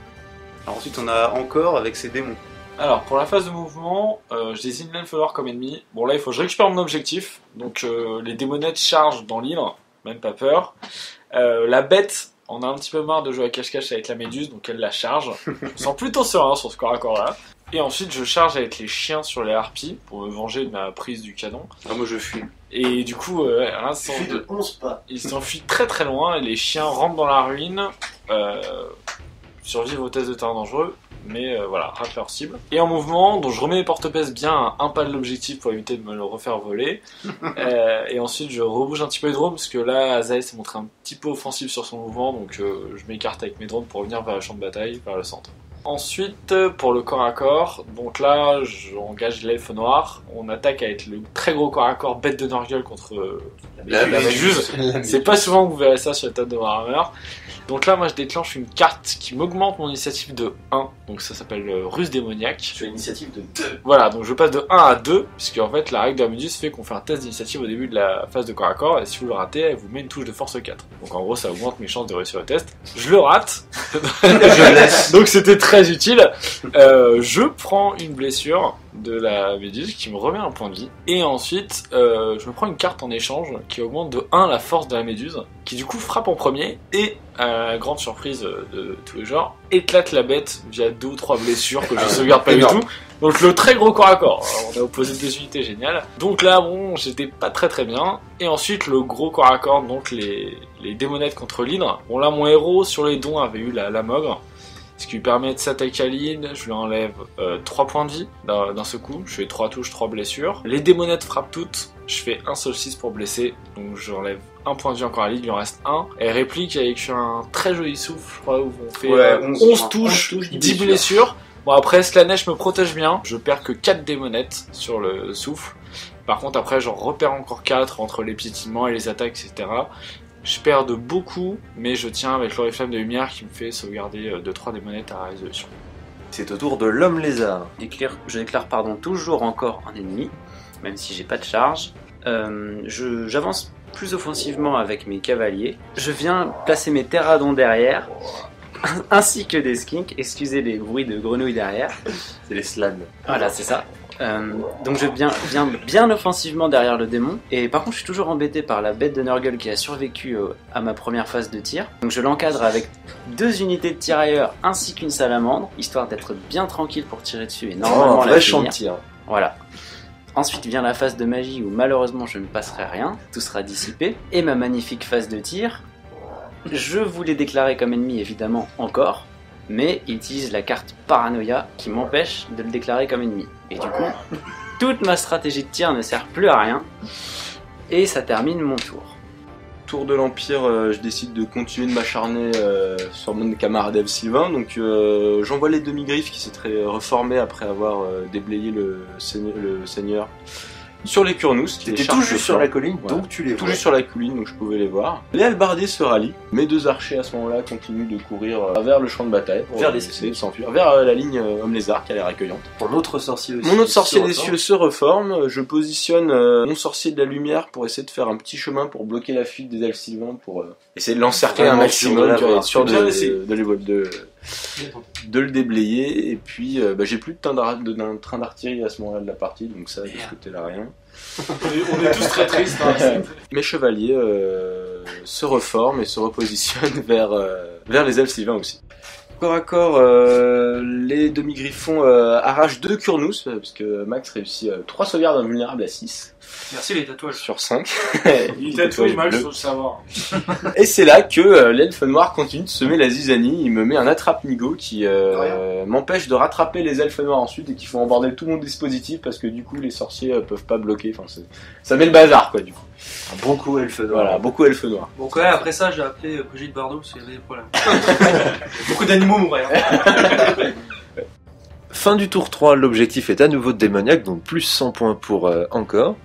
Alors ensuite on a encore avec ces démons. Alors pour la phase de mouvement, je désigne l'elfe noir comme ennemi. Bon là il faut que je récupère mon objectif. Donc les démonettes chargent dans l'hydre, même pas peur. La bête en a un petit peu marre de jouer à cache-cache avec la méduse, donc elle la charge. Je me sens plutôt serein sur ce corps à corps là. Et ensuite je charge avec les chiens sur les harpies pour me venger de ma prise du canon. Ah moi je fuis. Et du coup, là, de 11 pas. Ils s'enfuient très très loin et les chiens rentrent dans la ruine, survivent au test de terrain dangereux, mais voilà, ratent leur cible. Et en mouvement, donc je remets les porte-pèse bien à un pas de l'objectif pour éviter de me le refaire voler. Et ensuite, je rebouge un petit peu les drones parce que là, Azael s'est montré un petit peu offensif sur son mouvement, donc je m'écarte avec mes drones pour revenir vers le champ de bataille, vers le centre. Ensuite, pour le corps à corps, donc là, j'engage l'elfe noir. On attaque avec le très gros corps à corps bête de Norgul contre la méduse. C'est pas souvent que vous verrez ça sur la table de Warhammer. Donc là, moi, je déclenche une carte qui m'augmente mon initiative de 1. Donc ça s'appelle Ruse démoniaque. Tu as une initiative de 2. Voilà, donc je passe de 1 à 2, puisque en fait, la règle de la méduse fait qu'on fait un test d'initiative au début de la phase de corps à corps, et si vous le ratez, elle vous met une touche de force 4. Donc en gros, ça augmente mes chances de réussir le test. Je le rate. Je laisse. Donc c'était très utile. Je prends une blessure de la méduse qui me remet un point de vie. Et ensuite, je me prends une carte en échange qui augmente de 1 la force de la méduse, qui du coup frappe en premier et, grande surprise de tous les genres, éclate la bête via 2 ou 3 blessures que je sauvegarde pas du tout. Donc le très gros corps à corps, on a opposé deux unités géniales. Donc là bon, j'étais pas très bien. Et ensuite le gros corps à corps, donc les démonettes contre l'hydre. Bon là mon héros sur les dons avait eu la mogre. Ce qui lui permet de s'attaquer à l'hydre, je lui enlève 3 points de vie d'un seul coup. Je fais 3 touches, 3 blessures. Les démonettes frappent toutes, je fais un solstice pour blesser. Donc j'enlève 1 point de vie encore à l'hydre, il en reste 1. Elle réplique avec un très joli souffle, je crois, où on fait 11 touches, 10 blessures. Bon après Slanesh me protège bien, je perds que 4 démonettes sur le souffle. Par contre après j'en repère encore 4 entre les piétinements et les attaques, etc. Je perds de beaucoup, mais je tiens avec l'oriflamme de lumière qui me fait sauvegarder 2-3 démonettes à résolution. C'est au tour de l'homme lézard. Je déclare toujours encore un ennemi, même si j'ai pas de charge. J'avance plus offensivement avec mes cavaliers. Je viens placer mes terradons derrière, ainsi que des skinks. Excusez les bruits de grenouilles derrière. C'est les slams. Voilà, c'est ça. Donc je viens bien offensivement derrière le démon. Et par contre, je suis toujours embêté par la bête de Nurgle qui a survécu à ma première phase de tir. Donc je l'encadre avec 2 unités de tirailleurs ainsi qu'une salamandre, histoire d'être bien tranquille pour tirer dessus et normalement un la vrai champ de finir. tir. Voilà. Ensuite vient la phase de magie où malheureusement je ne passerai rien, tout sera dissipé. Et ma magnifique phase de tir. Je voulais déclarer comme ennemi évidemment encore, mais il utilise la carte Paranoia qui m'empêche de le déclarer comme ennemi. Et du coup, toute ma stratégie de tir ne sert plus à rien, et ça termine mon tour. Tour de l'Empire, je décide de continuer de m'acharner sur mon camarade Eve Sylvain, donc j'envoie les demi-griffes qui s'étaient reformés après avoir déblayé le seigneur sur les Curnous. T'étais tout juste sur la colline, voilà. Donc tu les vois. Tout juste sur la colline, donc je pouvais les voir. Les halbardiers se rallient. Mes 2 archers à ce moment-là continuent de courir vers le champ de bataille, Vers les essayer de s'enfuir, vers la ligne homme lézard qui a l'air accueillante. Ton autre sorcier aussi. Mon autre sorcier des cieux se reforme. Je positionne mon sorcier de la lumière pour essayer de faire un petit chemin pour bloquer la fuite des elfes sylvains, pour essayer de l'encercler un Vraiment maximum, sûr de être sûr l'avoir. de le déblayer. Et puis j'ai plus d'un train d'artillerie à ce moment-là de la partie, donc ça de ce côté-là rien. On est tous très tristes. Hein, Mes chevaliers se reforment et se repositionnent vers les elfes sylvains aussi. Corps à corps, les demi-griffons arrachent 2 Curnous, parce que Max réussit 3 sauvegardes invulnérables à 6. Merci les tatouages. Sur 5. il tatouage Max, faut le savoir. Et c'est là que l'elfe noir continue de semer la zizanie. Il me met un attrape-nigo qui m'empêche de rattraper les elfes noirs ensuite et qui font emborder tout mon dispositif parce que du coup les sorciers peuvent pas bloquer. Enfin, ça met le bazar quoi du coup. Un bon coup elfe noir. Voilà, beaucoup elfe noir. Bon, quand même, après ça, j'ai appelé Brigitte Bardot parce qu'il y avait des problèmes. Beaucoup d'animaux mouraient. Fin du tour 3, l'objectif est à nouveau de démoniaque, donc plus 100 points pour encore.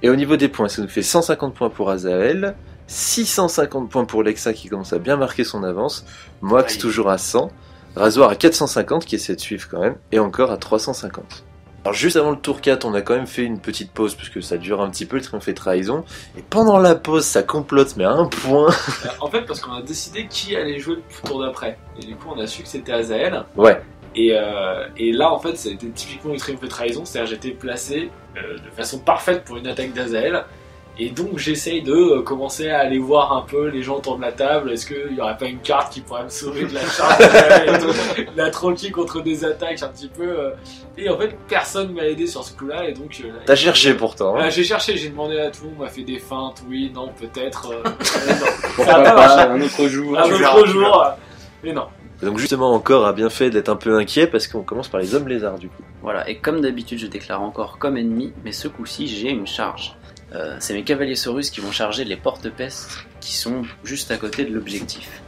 Et au niveau des points, ça nous fait 150 points pour Azael, 650 points pour Lexa qui commence à bien marquer son avance, Moax toujours à 100, Razoir à 450 qui essaie de suivre quand même, et encore à 350. Alors juste avant le tour 4, on a quand même fait une petite pause parce que ça dure un petit peu le triomphe et trahison, et pendant la pause ça complote mais à un point. En fait, parce qu'on a décidé qui allait jouer le tour d'après, et du coup on a su que c'était Azael. Ouais. Et là, en fait, ça a été typiquement une triomphe de trahison, c'est-à-dire j'étais placé de façon parfaite pour une attaque d'Azael, et donc j'essaye de commencer à aller voir un peu les gens autour de la table, est-ce qu'il n'y aurait pas une carte qui pourrait me sauver de la charge la tranquille contre des attaques un petit peu... Et en fait, personne m'a aidé sur ce coup-là, et donc... T'as cherché pourtant. Hein. J'ai cherché, j'ai demandé à tout, on m'a fait des feintes, oui, non, peut-être... Pourquoi pas, un autre jour. Un autre jour, mais non. Donc justement encore a bien fait d'être un peu inquiet parce qu'on commence par les hommes lézards du coup. Voilà, et comme d'habitude je déclare encore comme ennemi, mais ce coup-ci j'ai une charge. C'est mes cavaliers saurus qui vont charger les porte-pestes qui sont juste à côté de l'objectif.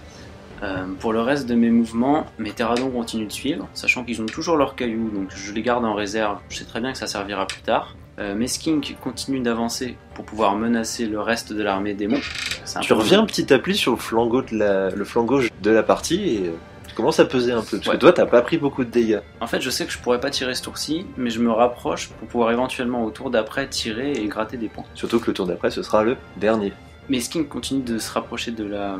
Pour le reste de mes mouvements, mes terradons continuent de suivre, sachant qu'ils ont toujours leurs cailloux, donc je les garde en réserve, je sais très bien que ça servira plus tard. Mes skinks continuent d'avancer pour pouvoir menacer le reste de l'armée démon. Tu reviens petit à petit sur le flanc gauche de la partie et... Tu commences à peser un peu, parce que toi t'as pas pris beaucoup de dégâts. En fait je sais que je pourrais pas tirer ce tour-ci, mais je me rapproche pour pouvoir éventuellement au tour d'après tirer et gratter des points. Surtout que le tour d'après ce sera le dernier. Mes skins continuent de se rapprocher de la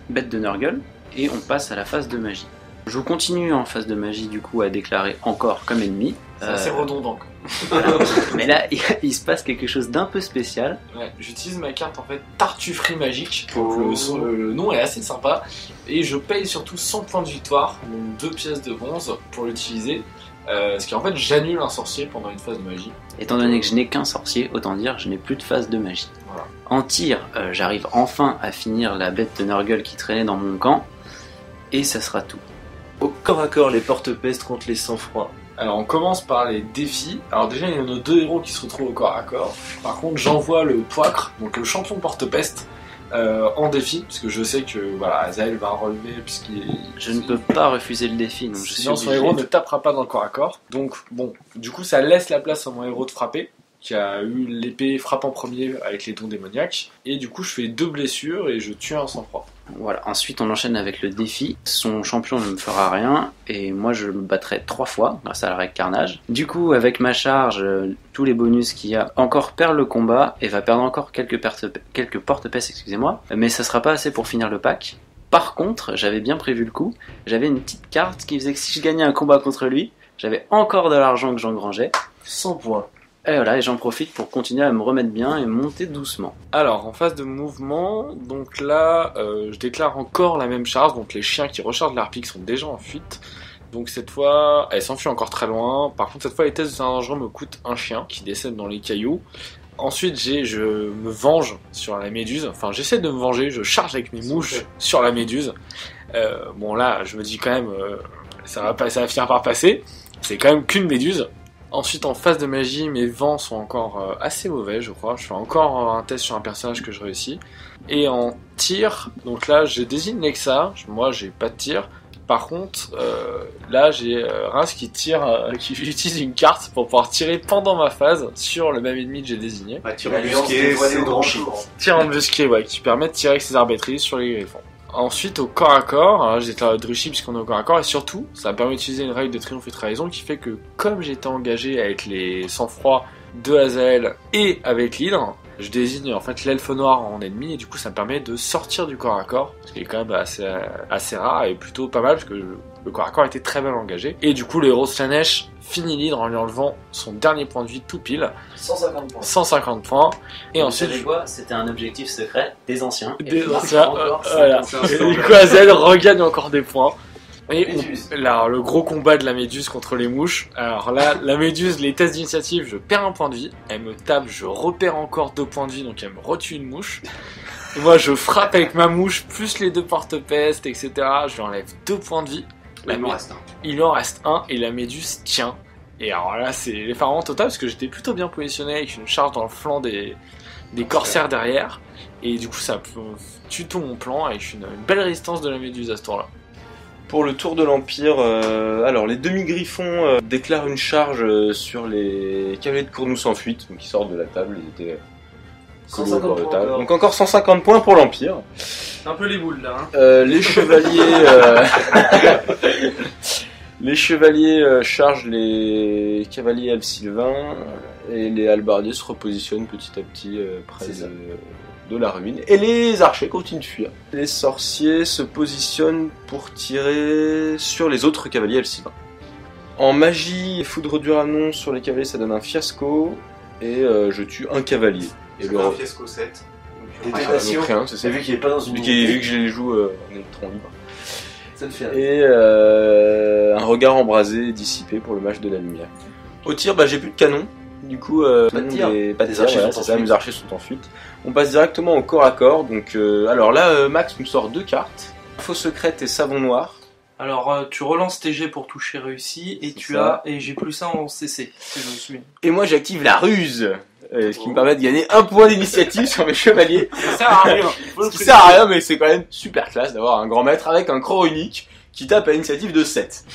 bête de Nurgle, et on passe à la phase de magie. Je continue en phase de magie du coup à déclarer encore comme ennemi. C'est assez redondant. Mais là, il se passe quelque chose d'un peu spécial. Ouais, j'utilise ma carte en fait Tartufferie magique. Donc le nom est assez sympa. Et je paye surtout 100 points de victoire, donc 2 pièces de bronze pour l'utiliser. Ce qui en fait j'annule un sorcier pendant une phase de magie. Étant donné que je n'ai qu'un sorcier, autant dire que je n'ai plus de phase de magie. Voilà. En tir, j'arrive enfin à finir la bête de Nurgle qui traînait dans mon camp. Et ça sera tout. Au corps à corps, les porte-peste contre les sang-froid. Alors on commence par les défis. Alors déjà il y a nos 2 héros qui se retrouvent au corps à corps. Par contre j'envoie le Poicre, donc le champion porte-peste, en défi, parce que je sais que voilà, Azael va relever Je ne peux pas refuser le défi, donc je suis sinon son obligé. héros ne tapera pas dans le corps à corps. Donc bon, du coup ça laisse la place à mon héros de frapper, qui a eu l'épée frappe en premier avec les dons démoniaques. Et du coup je fais 2 blessures et je tue un sang-froid. Voilà. Ensuite, on enchaîne avec le défi. Son champion ne me fera rien et moi je le battrai 3 fois grâce à la règle carnage. Du coup, avec ma charge, tous les bonus qu'il y a, encore perd le combat et va perdre encore quelques porte-peste, excusez-moi. Mais ça sera pas assez pour finir le pack. Par contre, j'avais bien prévu le coup. J'avais une petite carte qui faisait que si je gagnais un combat contre lui, j'avais encore de l'argent que j'engrangeais. 100 points. Et voilà, et j'en profite pour continuer à me remettre bien et monter doucement. Alors en phase de mouvement, donc là je déclare encore la même charge, donc les chiens qui rechargent leur pique sont déjà en fuite. Donc cette fois, elle s'enfuit encore très loin. Par contre cette fois les tests de terrain dangereux me coûtent un chien qui décède dans les cailloux. Ensuite je me venge sur la méduse, enfin j'essaie de me venger, je charge avec mes mouches sur la méduse. Bon là je me dis quand même ça va finir par passer, c'est quand même qu'une méduse. Ensuite en phase de magie, mes vents sont encore assez mauvais je crois, je fais encore un test sur un personnage que je réussis. Et en tir, donc là je désigne Nexa, moi j'ai pas de tir. Par contre, là j'ai Reims qui utilise une carte pour pouvoir tirer pendant ma phase sur le même ennemi que j'ai désigné. Tir embusqué, ouais, qui permet de tirer avec ses arbitrices sur les griffons. Ensuite, au corps à corps, j'ai déclaré Druchie puisqu'on est au corps à corps, et surtout, ça me permet d'utiliser une règle de triomphe et trahison qui fait que, comme j'étais engagé avec les sang-froid de Azael et avec l'hydre, je désigne en fait l'elfe noir en ennemi, et du coup ça me permet de sortir du corps à corps, ce qui est quand même assez rare et plutôt pas mal parce que le corps à corps était très mal engagé. Et du coup le héros Slanesh finit l'hydre en lui enlevant son dernier point de vie tout pile. 150 points. 150 points. Et vous ensuite... savez quoi ? C'était un objectif secret des anciens. Des anciens, voilà. Et du coup Azael regagne encore des points. Et alors, le gros combat de la méduse contre les mouches. Alors là, la méduse, les tests d'initiative, je perds un point de vie. Elle me tape, je repère encore 2 points de vie, donc elle me retue une mouche. Et moi, je frappe avec ma mouche, plus les 2 porte-peste, etc. Je lui enlève 2 points de vie. Il m'en reste un. Il en reste un, et la méduse tient. Et alors là, c'est l'effarement total, parce que j'étais plutôt bien positionné, avec une charge dans le flanc des corsaires derrière. Et du coup, ça tue tout mon plan, avec une belle résistance de la méduse à ce tour-là. Pour le tour de l'Empire, alors les demi-griffons déclarent une charge sur les cavaliers de Cournous en fuite, donc ils sortent de la table, ils étaient collés au bord de table. Donc encore 150 points pour l'Empire. Un peu les boules là. Hein. Les chevaliers chargent les cavaliers Elfsylvains et les halbardiers se repositionnent petit à petit près de la ruine, et les archers continuent de fuir. Les sorciers se positionnent pour tirer sur les autres cavaliers Elfsylvains. En magie, foudre d'Uranon sur les cavaliers ça donne un fiasco, et je tue un cavalier. Et un fiasco 7. Détonation. Donc rien, c'est ça. Vu qu'il est pas dans une Vu que je les joue en électron libre. Ça te fait rire. Et un regard embrasé dissipé pour le mage de la lumière. Au tir, j'ai plus de canon. Du coup, Pas de tir. pas de Les tir, archers voilà, sont en c'est ça, fuite. mes archers sont en fuite. On passe directement au corps à corps. Donc, alors là, Max nous sort 2 cartes. Info secrète et savon noir. Alors tu relances tes jets pour toucher réussi et et j'ai plus ça en CC. Si je me souviens. Et moi, j'active la ruse. Ce qui me permet de gagner 1 point d'initiative sur mes chevaliers. Ça sert à rien. Ce qui sert à rien, mais c'est quand même super classe d'avoir un grand maître avec un croc unique qui tape à l'initiative de 7.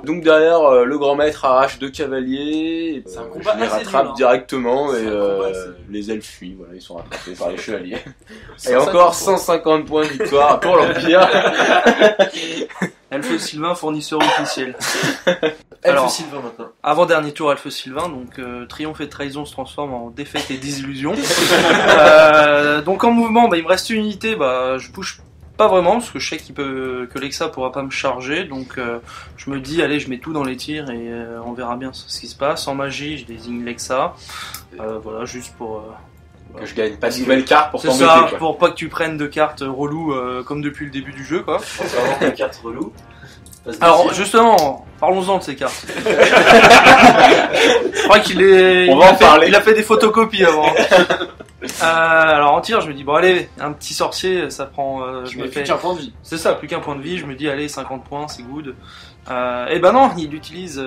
Donc derrière, le grand maître arrache 2 cavaliers, C'est un combat je les assez rattrape dur, hein. directement, C'est et un combat assez dur. les elfes fuient, voilà, ils sont rattrapés par les chevaliers. Et encore 150 points de victoire pour l'Empire. Elfe Sylvain, fournisseur officiel. Alors, Elfe Sylvain maintenant. Avant-dernier tour Elfe Sylvain, donc triomphe et trahison se transforment en défaite et désillusion. Donc en mouvement, il me reste une unité, je bouge pas vraiment, parce que je sais que Lexa pourra pas me charger, donc je me dis, allez, je mets tout dans les tirs et on verra bien ce qui se passe. En magie, je désigne Lexa, voilà, juste pour... Que je gagne pas de nouvelles cartes pour c'est t'embêter, ça, quoi. pour pas que tu prennes de cartes reloues comme depuis le début du jeu, quoi. On va avoir des cartes reloues. Alors, justement, parlons-en de ces cartes. Je crois il a fait des photocopies avant. Alors en tir, je me dis bon allez, un petit sorcier, ça prend. Je mets plus qu'un point de vie. C'est ça, plus qu'un point de vie. Je me dis allez, 50 points, c'est good. Et ben non, il utilise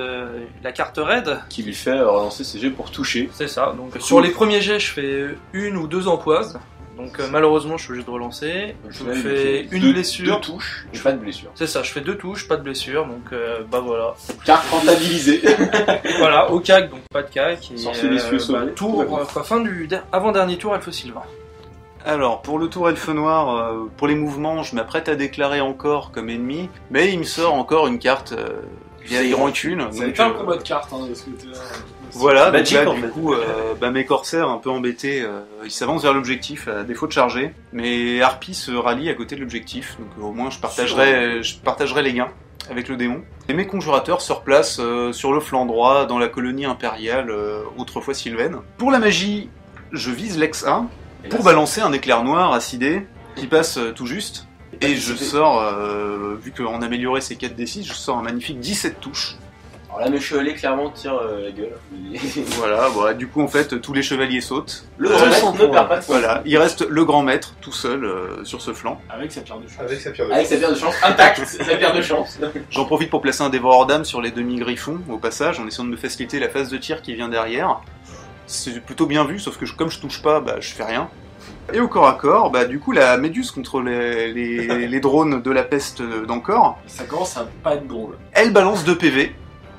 la carte raid. Qui lui fait relancer ses jets pour toucher. C'est ça. Donc sur les premiers jets, je fais 1 ou 2 empoises. Donc malheureusement, je suis obligé de relancer. Je me fais une blessure. 2 touches et pas de blessure. C'est ça, je fais 2 touches, pas de blessure. Donc bah voilà. Carte rentabilisée. Voilà, au CAC, donc pas de CAC. Et, Sorcier des sauvé. tour, fin du avant-dernier tour, Elfe Sylvain. Alors, pour le tour Elfe Noir, pour les mouvements, je m'apprête à déclarer encore comme ennemi, mais il me sort encore une carte vieille rancune. Ça a donc, été un combat de cartes, hein, de ce côté-là. Voilà, donc Magic, là, en du fait. coup, mes corsaires, un peu embêtés, ils s'avancent vers l'objectif à défaut de charger, mais Harpie se rallie à côté de l'objectif, donc au moins je partagerai les gains avec le démon. Et mes conjurateurs se replacent sur le flanc droit dans la colonie impériale, autrefois sylvaine. Pour la magie, je vise Lexa pour balancer un éclair noir acidé qui passe tout juste. Et je sors, vu qu'on a amélioré ces 4d6, je sors un magnifique 17 touches. Alors là, mes chevaliers clairement tirent la gueule. Voilà, bon, du coup en fait tous les chevaliers sautent. Le grand maître ne perd pas de points. Voilà, il reste le grand maître tout seul sur ce flanc. Avec sa pierre de chance. Avec sa pierre de Avec sa pierre de chance intacte, sa pierre de chance. J'en profite pour placer un dévoreur d'âme sur les demi-griffons au passage, en essayant de me faciliter la phase de tir qui vient derrière. C'est plutôt bien vu, sauf que comme je touche pas, bah je fais rien. Et au corps à corps, bah du coup la méduse contre les drones de la peste d'Ancor, Ça commence à pas être drôle. elle balance 2 PV.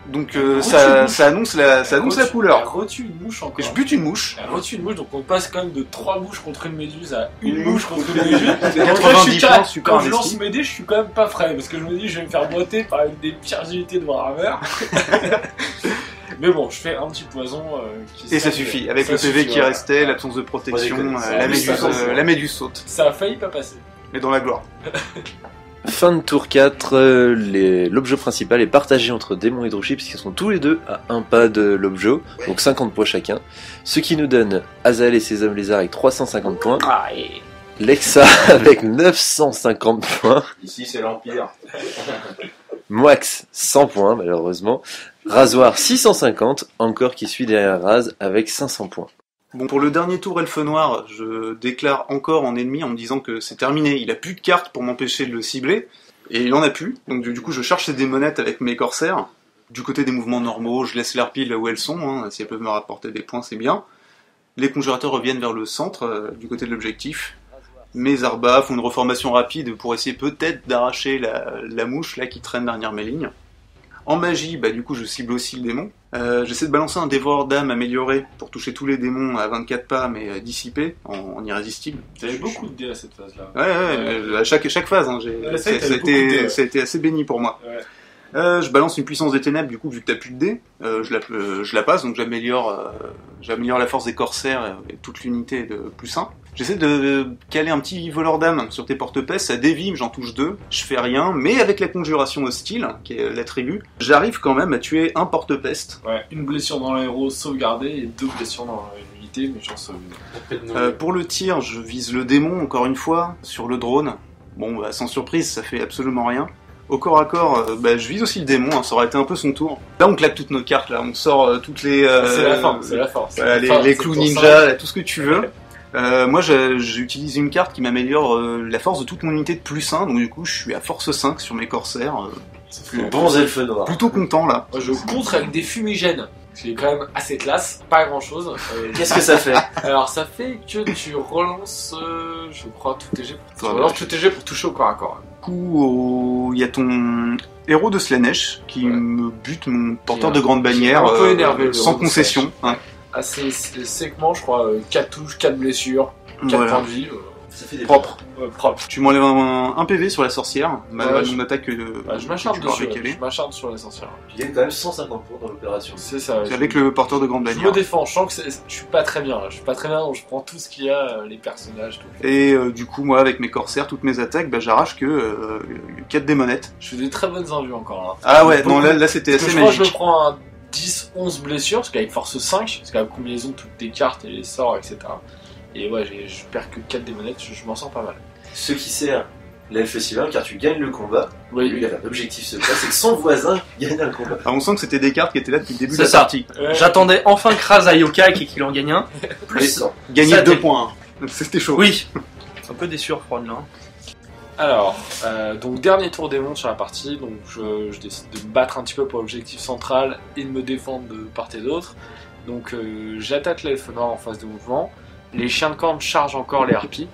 Donc Retue ça annonce la couleur. Elle retue une mouche encore. Je bute une mouche. Elle retue une mouche, donc on passe quand même de 3 mouches contre une méduse à une mouche contre une méduse. Donc, 90 quand points, super quand je lance investi. mes dés, je suis quand même pas frais, parce que je me dis je vais me faire botter par une des pires unités de Warhammer. Mais bon, je fais un petit poison qui Et ça suffit, avec le PV qui restait, l'absence de protection, la méduse saute. Ça a failli pas passer. Mais dans la gloire. Fin de tour 4, l'objet principal est partagé entre démons et Druchis puisqu'ils sont tous les deux à un pas de l'objet, donc 50 points chacun. Ce qui nous donne Azael et ses hommes lézards avec 350 points, Ah, et... Lexa avec 950 points, Ici, c'est l'Empire. Moix 100 points malheureusement, Rasoir 650, encore qui suit derrière Raz avec 500 points. Bon, pour le dernier tour Elfe Noir, je déclare encore en ennemi en me disant que c'est terminé. Il a plus de cartes pour m'empêcher de le cibler, et il en a plus. Donc du coup, je cherche ces démonettes avec mes corsaires. Du côté des mouvements normaux, je laisse l'harpie là où elles sont. Hein. Si elles peuvent me rapporter des points, c'est bien. Les conjurateurs reviennent vers le centre, du côté de l'objectif. Mes arbas font une reformation rapide pour essayer peut-être d'arracher la mouche là qui traîne derrière mes lignes. En magie, bah du coup je cible aussi le démon. J'essaie de balancer un dévoreur d'âme amélioré pour toucher tous les démons à 24 pas mais dissipé, en irrésistible. T'avais beaucoup de dés à cette phase-là. Ouais, à chaque phase, hein, Ouais, ça t'avais beaucoup de dés, a été assez béni pour moi. Ouais. Je balance une puissance des ténèbres, du coup, vu que t'as plus de dés, je la passe, donc j'améliore la force des corsaires et toute l'unité de plus 1. J'essaie de caler un petit voleur d'âme sur tes porte-pestes, ça dévime, j'en touche 2, je fais rien, mais avec la conjuration hostile, qui est l'attribut, j'arrive quand même à tuer un porte-peste. Ouais, une blessure dans l'héros sauvegardée et 2 blessures dans l'unité, mais j'en sauve. Pour le tir, je vise le démon, encore une fois, sur le drone. Bon, bah, sans surprise, ça fait absolument rien. Au corps à corps, je vise aussi le démon, hein, ça aurait été un peu son tour. Là, on claque toutes nos cartes, là, on sort toutes les... c'est la fin, c'est la fin. Voilà, les clous ninja, là, tout ce que tu veux. Moi, j'utilise une carte qui m'améliore la force de toute mon unité de plus 1, donc du coup, je suis à force 5 sur mes corsaires. Bons elfes noirs. Plutôt content, là. Moi, je contre avec des fumigènes. C'est quand même assez classe, pas grand chose. Qu'est-ce que ça fait? Alors ça fait que tu relances, je crois, tout TG pour, Ouais, relances tout TG pour toucher au corps à corps. Du coup, il y a ton héros de Slanesh qui me bute mon porteur de grande bannière un peu énervé, le sans héros de concession. Hein. Assez séquement, je crois, 4 touches, 4 blessures, 4 Voilà. points de vie. Ça fait des Propre. Propre. Tu m'enlèves un PV sur la sorcière, malgré Ouais, mon attaque Je m'acharne tu pourras dessus, récaler. je m'acharne sur la sorcière. Tu gagnes quand même 150 points dans l'opération. C'est ça. C'est avec le porteur de grande Je me bannière. défends, je sens que je suis pas très bien là. Je suis pas très bien, donc je prends tout ce qu'il y a, les personnages, tout. Et du coup, moi, avec mes corsaires, toutes mes attaques, bah, j'arrache que 4 démonettes. Je fais des très bonnes invues encore là. Ah ouais, non, Beaucoup. là c'était Parce que assez je crois que je me magique. prends un 10-11 blessures, parce qu'avec force 5, parce qu'avec combinaison de toutes les cartes et les sorts, etc. Et ouais, je perds que 4 démonettes, je m'en sors pas mal. Ce qui sert l'elfe Sylvain, car tu gagnes le combat. Oui, Lui, il avait un objectif secret, c'est que son voisin gagne un combat. Alors, on sent que c'était des cartes qui étaient là depuis le début de C'est la ça. partie. Ouais. J'attendais enfin que Raz aille au CAC et qu'il en gagne un. Plus Gagner Ça, 2 t'es- points. C'était chaud. Oui. Un peu déçu Froid là. Alors, donc dernier tour démon sur la partie, donc je décide de me battre un petit peu pour l'objectif central et de me défendre de part et d'autre. Donc j'attaque l'elfe noir en phase de mouvement, les chiens de corne chargent encore les harpies,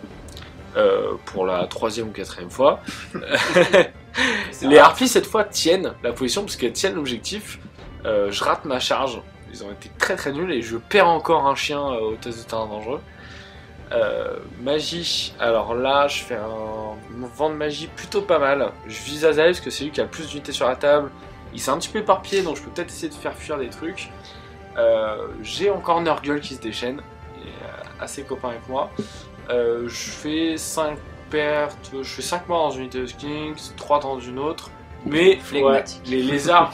pour la 3e ou 4e fois. Les harpies cette fois tiennent la position parce qu'elles tiennent l'objectif, je rate ma charge, ils ont été très très nuls et je perds encore un chien au test de terrain dangereux. Magie, alors là je fais un mouvement de magie plutôt pas mal. Je vise Azael parce que c'est lui qui a le plus d'unités sur la table. Il s'est un petit peu éparpillé donc je peux peut-être essayer de faire fuir des trucs. J'ai encore Nurgle qui se déchaîne, et assez copain avec moi. Je fais 5 pertes, je fais 5 morts dans une unité de Skinks, 3 dans une autre. Mais ouais, Flegmatique. les lézards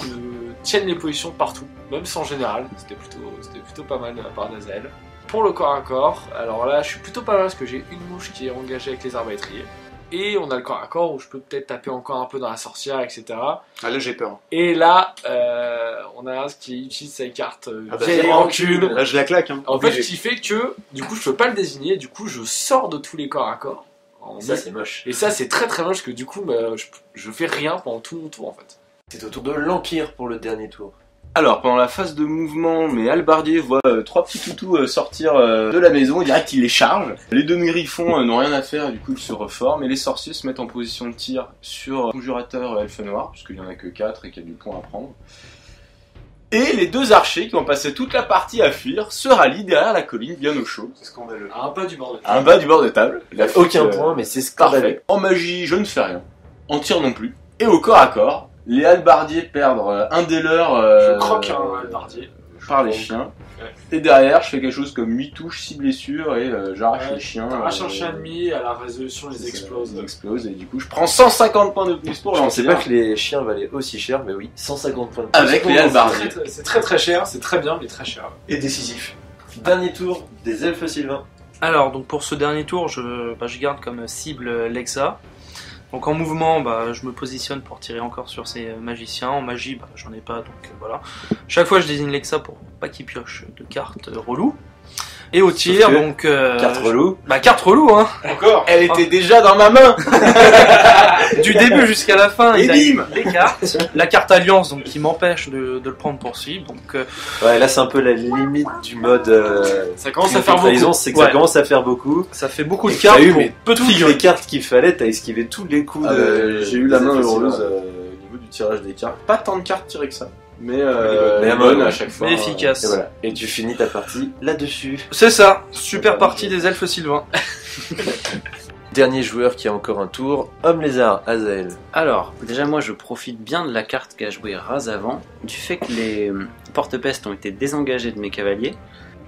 tiennent les positions partout, même sans général. C'était plutôt pas mal de la part d'Azael. Pour le corps à corps, alors là je suis plutôt pas mal parce que j'ai une mouche qui est engagée avec les arbalétriers. Et on a le corps à corps où je peux peut-être taper encore un peu dans la sorcière, etc. Ah, là j'ai peur. Et là, on a ce qui utilise sa carte Ah bah, vieille vieille rancune. Là je la claque. Hein. En fait, Obligé. ce qui fait que, du coup, je peux pas le désigner, du coup, je sors de tous les corps à corps. Ça, c'est moche. Et ça, c'est très très moche, parce que du coup, bah, je fais rien pendant tout mon tour, en fait. C'est au tour de l'Empire pour le dernier tour. Alors, pendant la phase de mouvement, mes halbardiers voient 3 petits toutous sortir de la maison, direct ils les chargent. Les demi-griffons n'ont rien à faire, du coup ils se reforment, et les sorciers se mettent en position de tir sur conjurateur elfe noir, puisqu'il y en a que 4 et qu'il y a du point à prendre. Et les 2 archers qui ont passé toute la partie à fuir se rallient derrière la colline bien au chaud, C'est scandaleux. Un peu du bordel. à un bas du bord de table. La Aucun fuite, point, mais c'est scandaleux. Parfait. En magie, je ne fais rien. En tir non plus. Et au corps à corps, les halbardiers perdent un des leurs Je croque un halbardier. par les chiens. Ouais. Et derrière, je fais quelque chose comme 8 touches, 6 blessures et j'arrache Ouais, les chiens. T'arraches un chien ennemi, à la résolution, ils explosent. Ils explosent et du coup, je prends 150 points de plus pour Je pensais l'Empire. pas que les chiens valaient aussi cher, mais oui, 150 points de plus. Avec les halbardiers. C'est très très cher, c'est très bien, mais très cher. Et décisif. Dernier tour des elfes Sylvain. Alors, donc pour ce dernier tour, je garde comme cible Lexa. Donc en mouvement, je me positionne pour tirer encore sur ces magiciens. En magie, j'en ai pas, donc voilà. Chaque fois, je désigne Lexa pour pas qu'il pioche de cartes relou. Et au tir, que, donc... Carte relou. Carte relou, hein. Encore. Elle était déjà dans ma main. Du début jusqu'à la fin, Et il a bim les cartes. La carte Alliance, donc qui m'empêche de le prendre pour cible. Donc Ouais, là c'est un peu la limite du mode. Ça commence à faire trahison, beaucoup. c'est que Ouais. ça commence à faire beaucoup. ça fait beaucoup de Et cartes t'as eu, pour mais peu de toutes figurines. les cartes qu'il fallait, t'as esquivé tous les coups de. J'ai eu la des main elfes heureuse Sylvain. au niveau du tirage des cartes. Pas tant de cartes tirées que ça. Mais, Mais bonne bonne, à chaque fois. Mais efficace. Et voilà. Et tu finis ta partie là-dessus. C'est ça, super partie des elfes Sylvain. Dernier joueur qui a encore un tour, Homme Lézard, Azael. Alors, déjà moi je profite bien de la carte qu'a joué Raz avant, du fait que les porte-pestes ont été désengagés de mes cavaliers.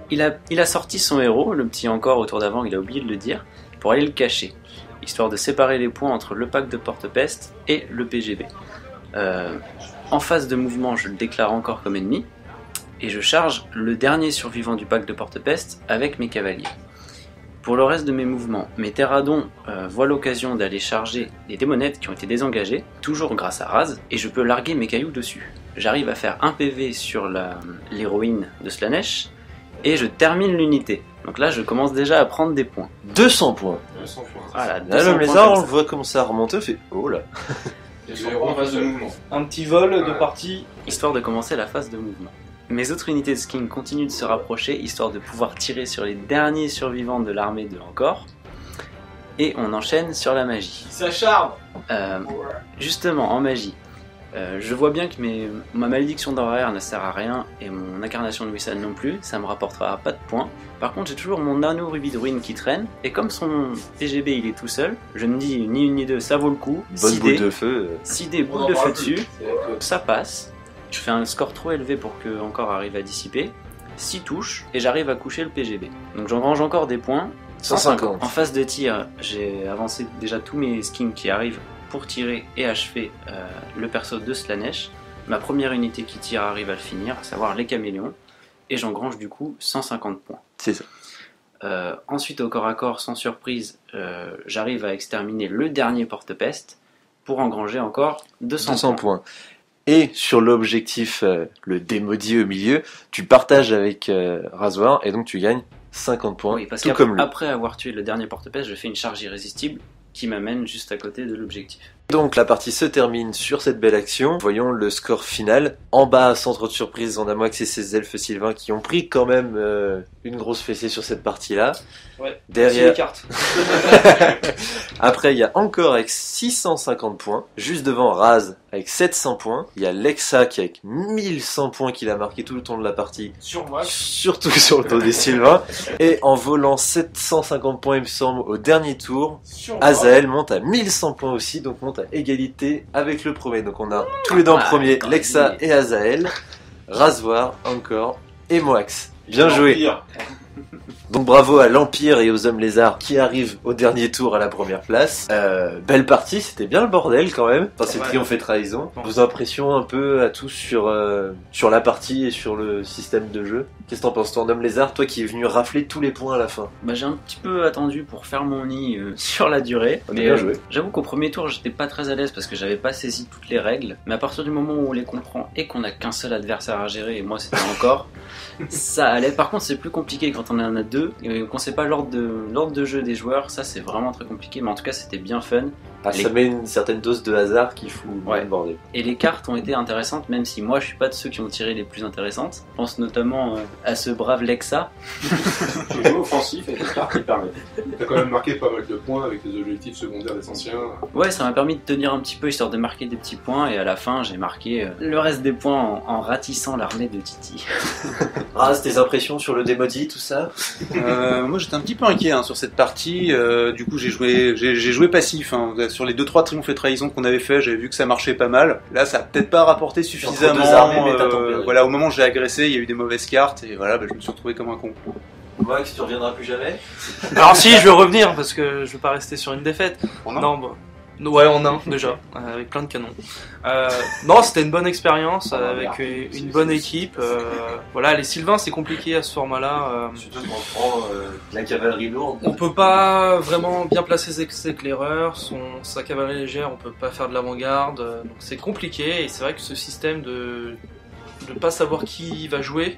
Il a sorti son héros, le petit encore au tour d'avant, il a oublié de le dire, pour aller le cacher, histoire de séparer les points entre le pack de porte-pestes et le PGB. En phase de mouvement, je le déclare encore comme ennemi, et je charge le dernier survivant du pack de porte-pestes avec mes cavaliers. Pour le reste de mes mouvements, mes terradons voient l'occasion d'aller charger les démonettes qui ont été désengagées, toujours grâce à Raz, et je peux larguer mes cailloux dessus. J'arrive à faire un PV sur l'héroïne de Slaanesh, et je termine l'unité. Donc là, je commence déjà à prendre des points. 200 points. Voilà, Là, 200 l'Homme points Lézard, comme on ça. le voit commencer à remonter, on fait oh là. En phase de mouvement. Un petit vol de partie. Histoire de commencer la phase de mouvement. Mes autres unités de skin continuent de se rapprocher, histoire de pouvoir tirer sur les derniers survivants de l'armée de Encore. Et on enchaîne sur la magie. Il s'acharne. Justement, en magie, Je vois bien que ma malédiction d'horaire ne sert à rien et mon incarnation de Wissal non plus, ça me rapportera pas de points. Par contre, j'ai toujours mon anneau rubis de ruine qui traîne, et comme son PGB il est tout seul, je me dis ni une ni deux, ça vaut le coup. Bonne boule de feu. 6 dés, boule de feu dessus, ça passe. Je fais un score trop élevé pour que encore arrive à dissiper. 6 touches, et j'arrive à coucher le PGB. Donc j'engrange encore des points. 150. En phase de tir, j'ai avancé déjà tous mes skins qui arrivent pour tirer et achever le perso de Slaanesh. Ma première unité qui tire arrive à le finir, à savoir les caméléons, et j'engrange du coup 150 points. C'est ça. Ensuite, au corps à corps, sans surprise, j'arrive à exterminer le dernier porte-peste pour engranger encore 200 points. Et sur l'objectif, le démaudit au milieu, tu partages avec Rasoir, et donc tu gagnes 50 points, Oui, parce tout comme lui. qu'après avoir tué le dernier porte-peste, je fais une charge irrésistible qui m'amène juste à côté de l'objectif. Donc la partie se termine sur cette belle action. Voyons le score final. En bas, sans trop de surprise, on a Mox et ses elfes sylvains qui ont pris quand même une grosse fessée sur cette partie-là. Ouais, Derrière... les cartes. Après, il y a encore avec 650 points. Juste devant, Raz avec 700 points. Il y a Lexa qui a avec 1100 points qu'il a marqué tout le temps de la partie. Sur moi. Surtout sur le dos des Sylvains. Et en volant 750 points, il me semble, au dernier tour, Azael monte à 1100 points aussi, donc monte à égalité avec le premier. Donc on a tous les deux en premier, Lexa et Azael, Rasoir, encore, et Moax. Bien joué. Donc bravo à l'Empire et aux Hommes Lézards qui arrivent au dernier tour à la première place. Belle partie, c'était bien le bordel quand même. Enfin, c'est triomphe et trahison. Vos impressions un peu à tous sur la partie et sur le système de jeu. Qu'est-ce que t'en penses, toi, en Homme Lézard, toi qui es venu rafler tous les points à la fin? J'ai un petit peu attendu pour faire mon nid sur la durée. On a bien joué. J'avoue qu'au premier tour, j'étais pas très à l'aise parce que j'avais pas saisi toutes les règles. Mais à partir du moment où on les comprend et qu'on a qu'un seul adversaire à gérer, et moi c'était encore, ça allait. Par contre, c'est plus compliqué quand on en a deux et qu'on sait pas l'ordre de jeu des joueurs. Ça, c'est vraiment très compliqué. Mais en tout cas, c'était bien fun. Ça met une certaine dose de hasard qui fout le bordel. Et les cartes ont été intéressantes, même si moi je suis pas de ceux qui ont tiré les plus intéressantes. Je pense notamment à ce brave Lexa. Tu joues offensif et des cartes qui permettent. T'as quand même marqué pas mal de points avec les objectifs secondaires des anciens. Ouais, ça m'a permis de tenir un petit peu histoire de marquer des petits points, et à la fin j'ai marqué le reste des points en ratissant l'armée de Titi. Raz, tes impressions sur le démodie, tout ça? Moi j'étais un petit peu inquiet sur cette partie, du coup j'ai joué passif. Sur les 2-3 triomphes et trahisons qu'on avait fait, j'avais vu que ça marchait pas mal. Là ça a peut-être pas rapporté suffisamment. Voilà, au moment où j'ai agressé, il y a eu des mauvaises cartes, et voilà, je me suis retrouvé comme un con. Max, tu reviendras plus jamais? Alors si, je veux revenir parce que je veux pas rester sur une défaite. Non, ouais, en un déjà, avec plein de canons. Non, c'était une bonne expérience avec une bonne équipe. Voilà, les Sylvains c'est compliqué à ce format-là. Surtout quand on prend de la cavalerie lourde. On peut pas vraiment bien placer ses éclaireurs, sa cavalerie légère, on peut pas faire de l'avant-garde, donc c'est compliqué. Et c'est vrai que ce système de pas savoir qui va jouer,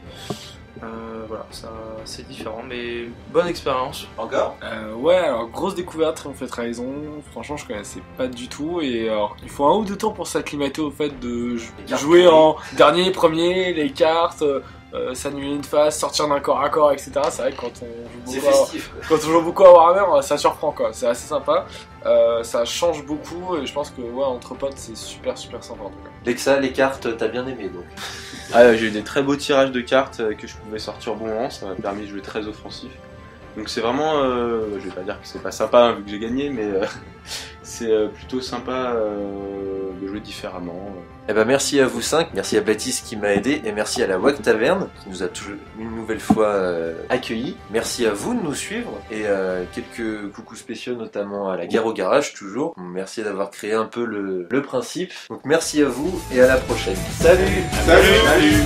voilà, ça c'est différent, mais bonne expérience. Encore? Ouais, alors grosse découverte, triomphe et trahison. Franchement, je connaissais pas du tout, et alors il faut 1 ou 2 tours pour s'acclimater au fait de jouer en dernier, premier, les cartes. S'annuler une phase, sortir d'un corps à corps, etc. C'est vrai que quand on joue beaucoup à Warhammer, ça surprend quoi. C'est assez sympa. Ça change beaucoup, et je pense que entre potes c'est super sympa en tout cas. Lexa, les cartes, t'as bien aimé donc? J'ai eu des très beaux tirages de cartes que je pouvais sortir bon moment, ça m'a permis de jouer très offensif. Donc c'est vraiment, je vais pas dire que c'est pas sympa vu que j'ai gagné, mais c'est plutôt sympa de jouer différemment. Eh ben merci à vous 5, merci à Baptiste qui m'a aidé, et merci à la WAC Taverne qui nous a toujours une nouvelle fois accueillis. Merci à vous de nous suivre, et quelques coucous spéciaux notamment à la Guerre au Garage toujours. Merci d'avoir créé un peu le principe. Donc merci à vous et à la prochaine. Salut. Salut.